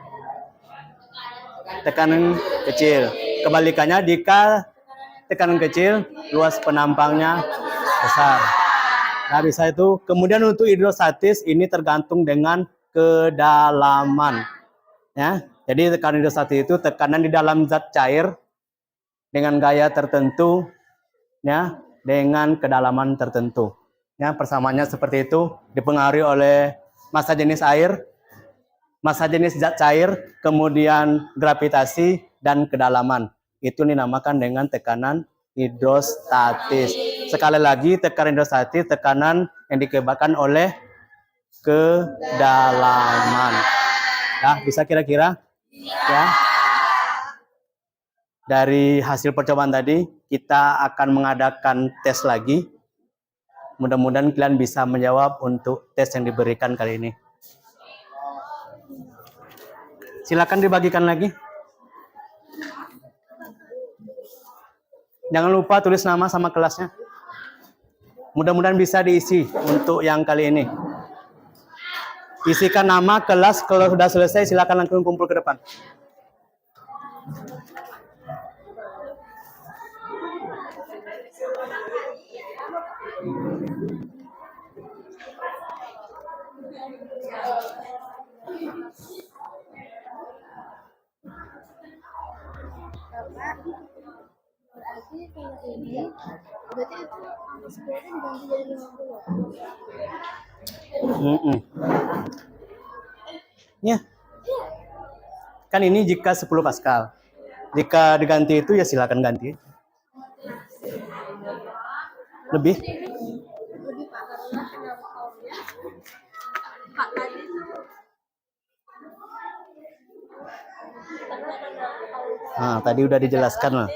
tekanan kecil. Kebalikannya, jika tekanan kecil, luas penampangnya besar. Nah, bisa itu. Kemudian untuk hidrostatis ini tergantung dengan kedalaman. Ya, Jadi tekanan hidrostatis itu tekanan di dalam zat cair dengan gaya tertentu, ya, dengan kedalaman tertentu. Ya, persamaannya seperti itu, dipengaruhi oleh massa jenis air, massa jenis zat cair, kemudian gravitasi dan kedalaman. Itu dinamakan dengan tekanan hidrostatis. Sekali lagi, tekanan hidrostatis tekanan yang disebabkan oleh kedalaman. Ya, bisa kira-kira? Ya. Dari hasil percobaan tadi, kita akan mengadakan tes lagi. Mudah-mudahan kalian bisa menjawab untuk tes yang diberikan kali ini. Silakan dibagikan lagi. Jangan lupa tulis nama sama kelasnya. Mudah-mudahan bisa diisi untuk yang kali ini. Isikan nama, kelas, kalau sudah selesai silakan langsung kumpul ke depan. Berarti kalau ini berarti itu angka 10 itu diganti jadi 50. Ya. Kan ini jika 10 Pascal. Jika diganti itu ya silakan ganti. Lebih? Lebih Pak, karena kenapa tahunnya Pak tadi itu Nah, tadi udah dijelaskan lah.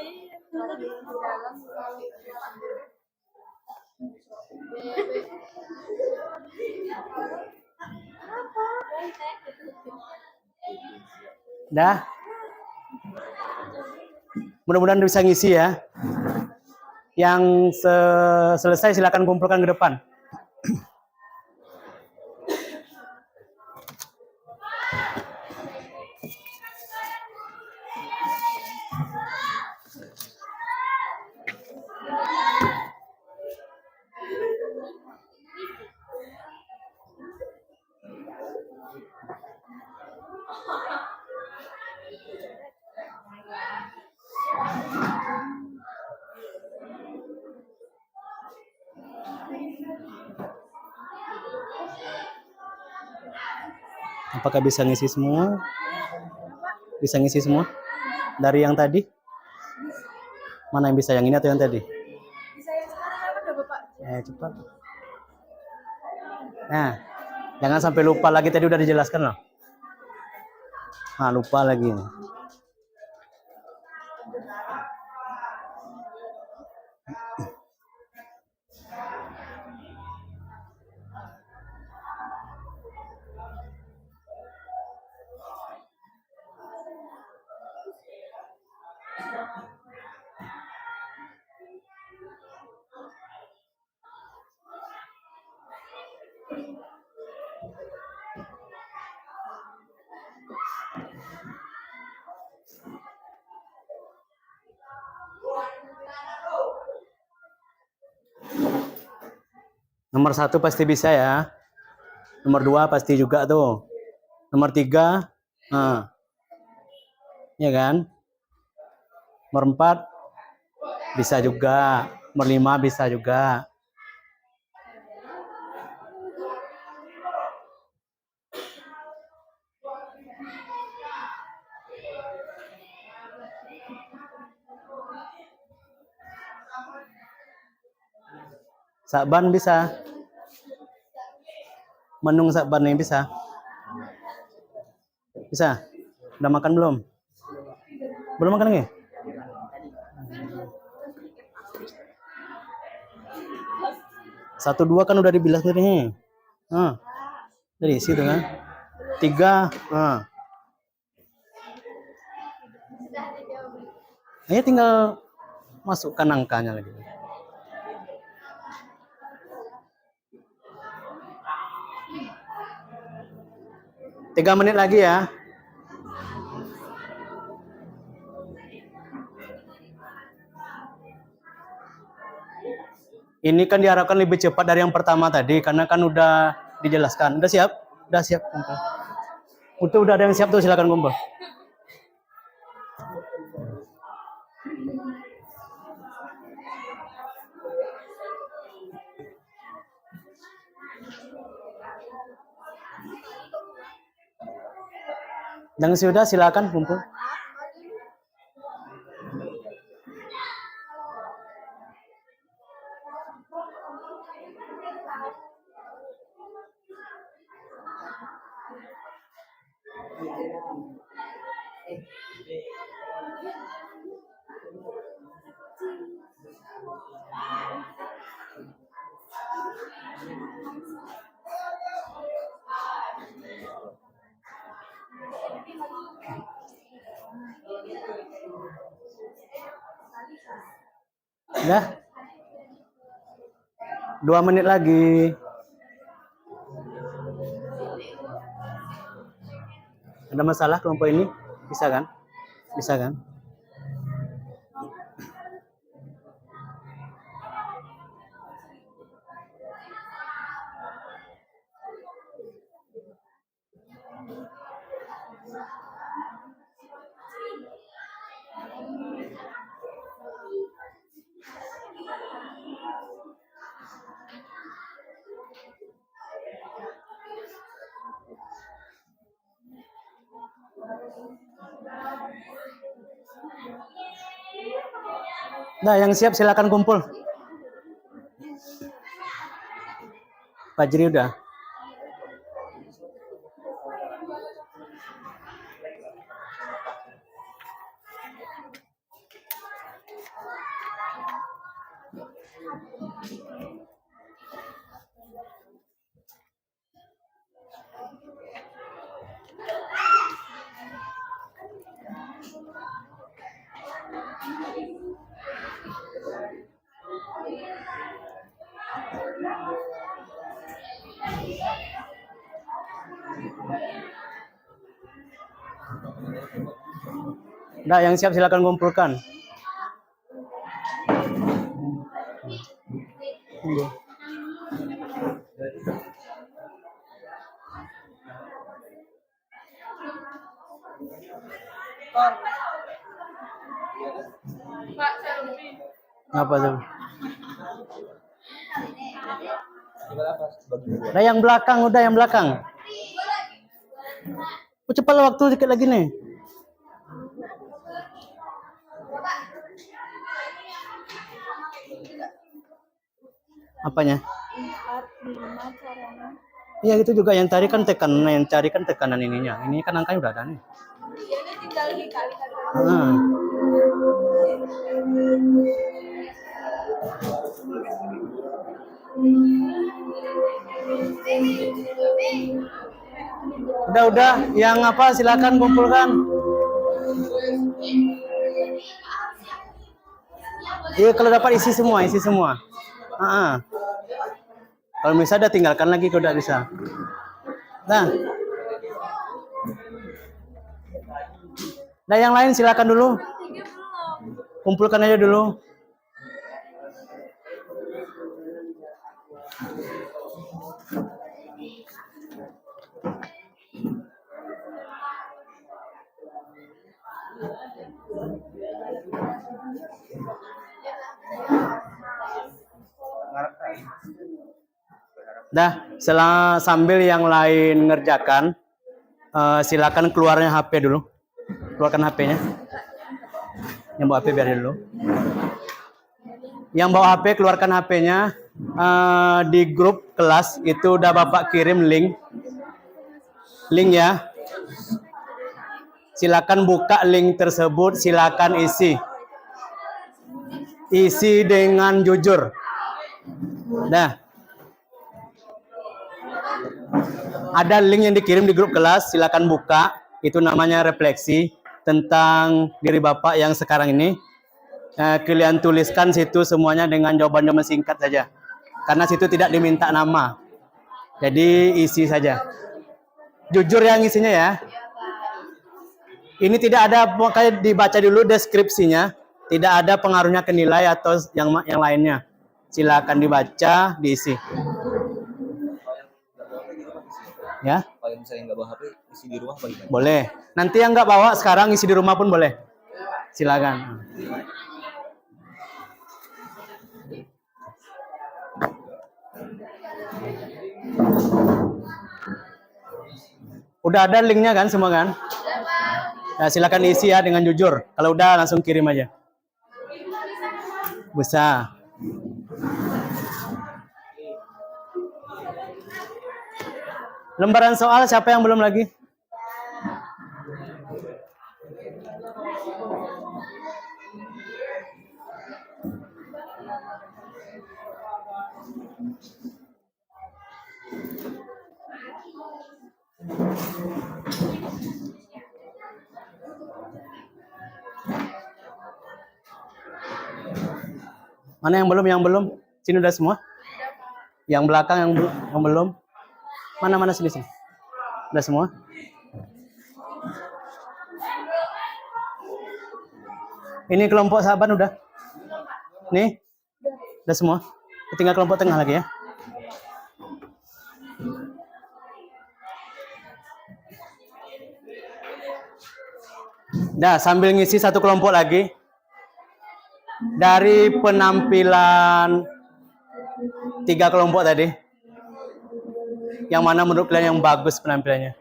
Dah. Mudah-mudahan bisa ngisi ya. Yang selesai silakan kumpulkan ke depan. Apakah bisa ngisi semua? Bisa ngisi semua? Dari yang tadi? Mana yang bisa, yang ini atau yang tadi? bisa yang sekarang apa udah Bapak? Cepat. Nah, jangan sampai lupa lagi, tadi udah dijelaskan loh. Nah, lupa lagi. Nomor 1 pasti bisa ya. Nomor 2 pasti juga tuh. Nomor 3, nah. Ya kan? Nomor 4 bisa juga. Nomor 5 bisa juga. Sakban bisa. Menung sakban nih bisa. Bisa. Udah makan belum? Belum makan lagi? Satu dua kan udah dibilas nih. Dari situ kan. 3. Ayo tinggal masukkan angkanya lagi. 3 menit lagi ya. Ini kan diharapkan lebih cepat dari yang pertama tadi karena kan udah dijelaskan. Udah siap? Udah siap kumpul. Udah ada yang siap tuh, silakan kumpul. Yang sudah silakan kumpul. Udah? 2 menit lagi. Ada masalah kelompok ini? Bisa kan? Bisa kan? Nah, yang siap silakan kumpul. Fajri udah. Nah, yang siap silakan kumpulkan. Pak, selfie. Apa tuh? Bagi Nah, yang belakang udah, yang belakang. Cepat waktu dikit lagi nih. Apanya? Iya itu juga yang tadi kan tekanan, yang cari kan tekanan ininya. Ini kan angkanya udah ada nih. Ini tinggal dikali-kali. Ah. Udah, yang apa silakan kumpulkan. Iya kalau dapat isi semua, isi semua. Kalau misalnya tinggalkan lagi kalau tidak bisa. Nah, yang lain silakan dulu. Kumpulkan aja dulu. Dah, sambil yang lain ngerjakan, silakan keluarnya HP dulu. Keluarkan HP-nya. Yang bawa HP biar dulu. Yang bawa HP keluarkan HP-nya. Di grup kelas itu udah Bapak kirim link. Link ya. Silakan buka link tersebut, silakan isi. Isi dengan jujur. Nah. Ada link yang dikirim di grup kelas, silakan buka. Itu namanya refleksi tentang diri Bapak yang sekarang ini. Kalian tuliskan situ semuanya dengan jawaban-jawaban singkat saja. Karena situ tidak diminta nama. Jadi isi saja. Jujur yang isinya ya. Ini tidak ada, makanya dibaca dulu deskripsinya. Tidak ada pengaruhnya ke nilai atau yang lainnya. Silakan dibaca, diisi. Ya. Kalau misalnya nggak bawa HP, isi di rumah bagaimana? Boleh. Nanti yang nggak bawa sekarang isi di rumah pun boleh. Silakan. Udah ada linknya kan semua kan? Nah, silakan isi ya dengan jujur. Kalau udah langsung kirim aja. Bisa. Lembaran soal siapa yang belum lagi? Mana yang belum? Yang belum? Sini udah semua? Yang belakang yang belum? Mana sini sini? Udah semua? Ini kelompok Saban udah? Nih? Udah semua? Tinggal kelompok tengah lagi ya? Nah, sambil ngisi satu kelompok lagi. Dari penampilan 3 kelompok tadi, yang mana menurut kalian yang bagus penampilannya?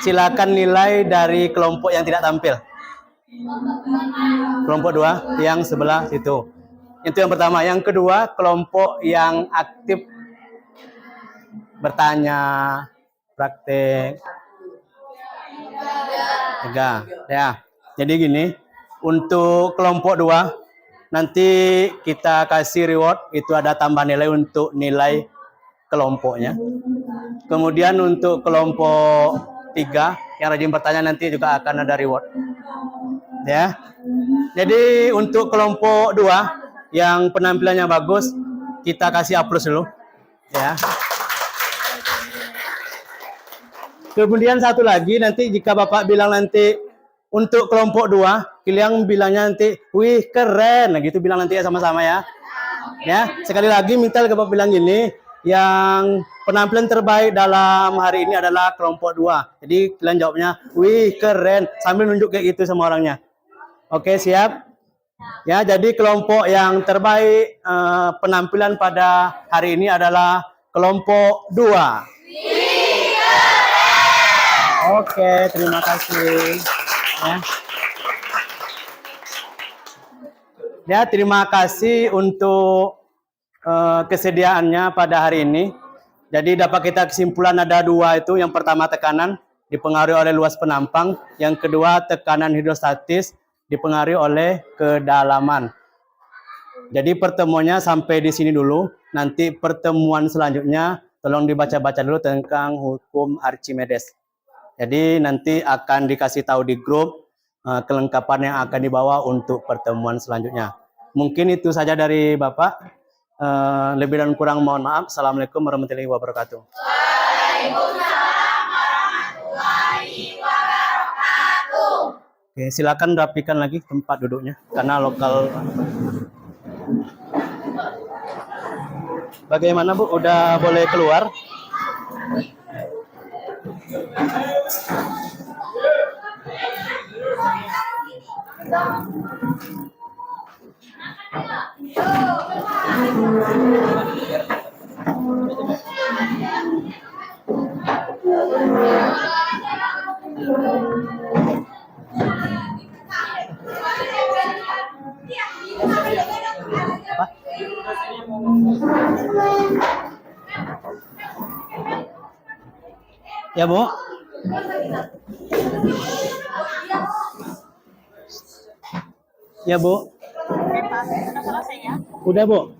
Silakan nilai dari kelompok yang tidak tampil. Kelompok 2 yang sebelah situ. Itu yang pertama. Yang kedua, kelompok yang aktif bertanya, praktek. 3. Ya. Jadi gini, untuk kelompok 2 nanti kita kasih reward, itu ada tambah nilai untuk nilai kelompoknya. Kemudian untuk kelompok 3 yang rajin bertanya nanti juga akan ada reward. Ya. Jadi untuk kelompok 2 yang penampilannya bagus, kita kasih aplaus dulu. Ya. Kemudian satu lagi, nanti jika Bapak bilang nanti untuk kelompok 2, kalian bilangnya nanti, wih keren, nah gitu bilang nanti ya sama-sama ya. Ya, sekali lagi minta Bapak bilang gini, yang penampilan terbaik dalam hari ini adalah kelompok 2. Jadi kalian jawabnya, wih keren, sambil nunjuk kayak gitu sama orangnya. Oke, siap? Ya, jadi kelompok yang terbaik penampilan pada hari ini adalah kelompok 2. Oke, terima kasih. Ya, terima kasih untuk kesediaannya pada hari ini. Jadi dapat kita kesimpulan ada 2 itu. Yang pertama tekanan dipengaruhi oleh luas penampang. Yang kedua tekanan hidrostatis dipengaruhi oleh kedalaman. Jadi pertemuannya sampai di sini dulu. Nanti pertemuan selanjutnya tolong dibaca-baca dulu tentang hukum Archimedes. Jadi nanti akan dikasih tahu di grup kelengkapan yang akan dibawa untuk pertemuan selanjutnya. Mungkin itu saja dari Bapak. Lebih dan kurang mohon maaf. Assalamualaikum warahmatullahi wabarakatuh. Waalaikumsalam warahmatullahi wabarakatuh. Oke, silakan rapikan lagi tempat duduknya karena lokal. Bagaimana Bu? Udah boleh keluar? Apa? Ya Bu. Ya Bu. Udah Bu.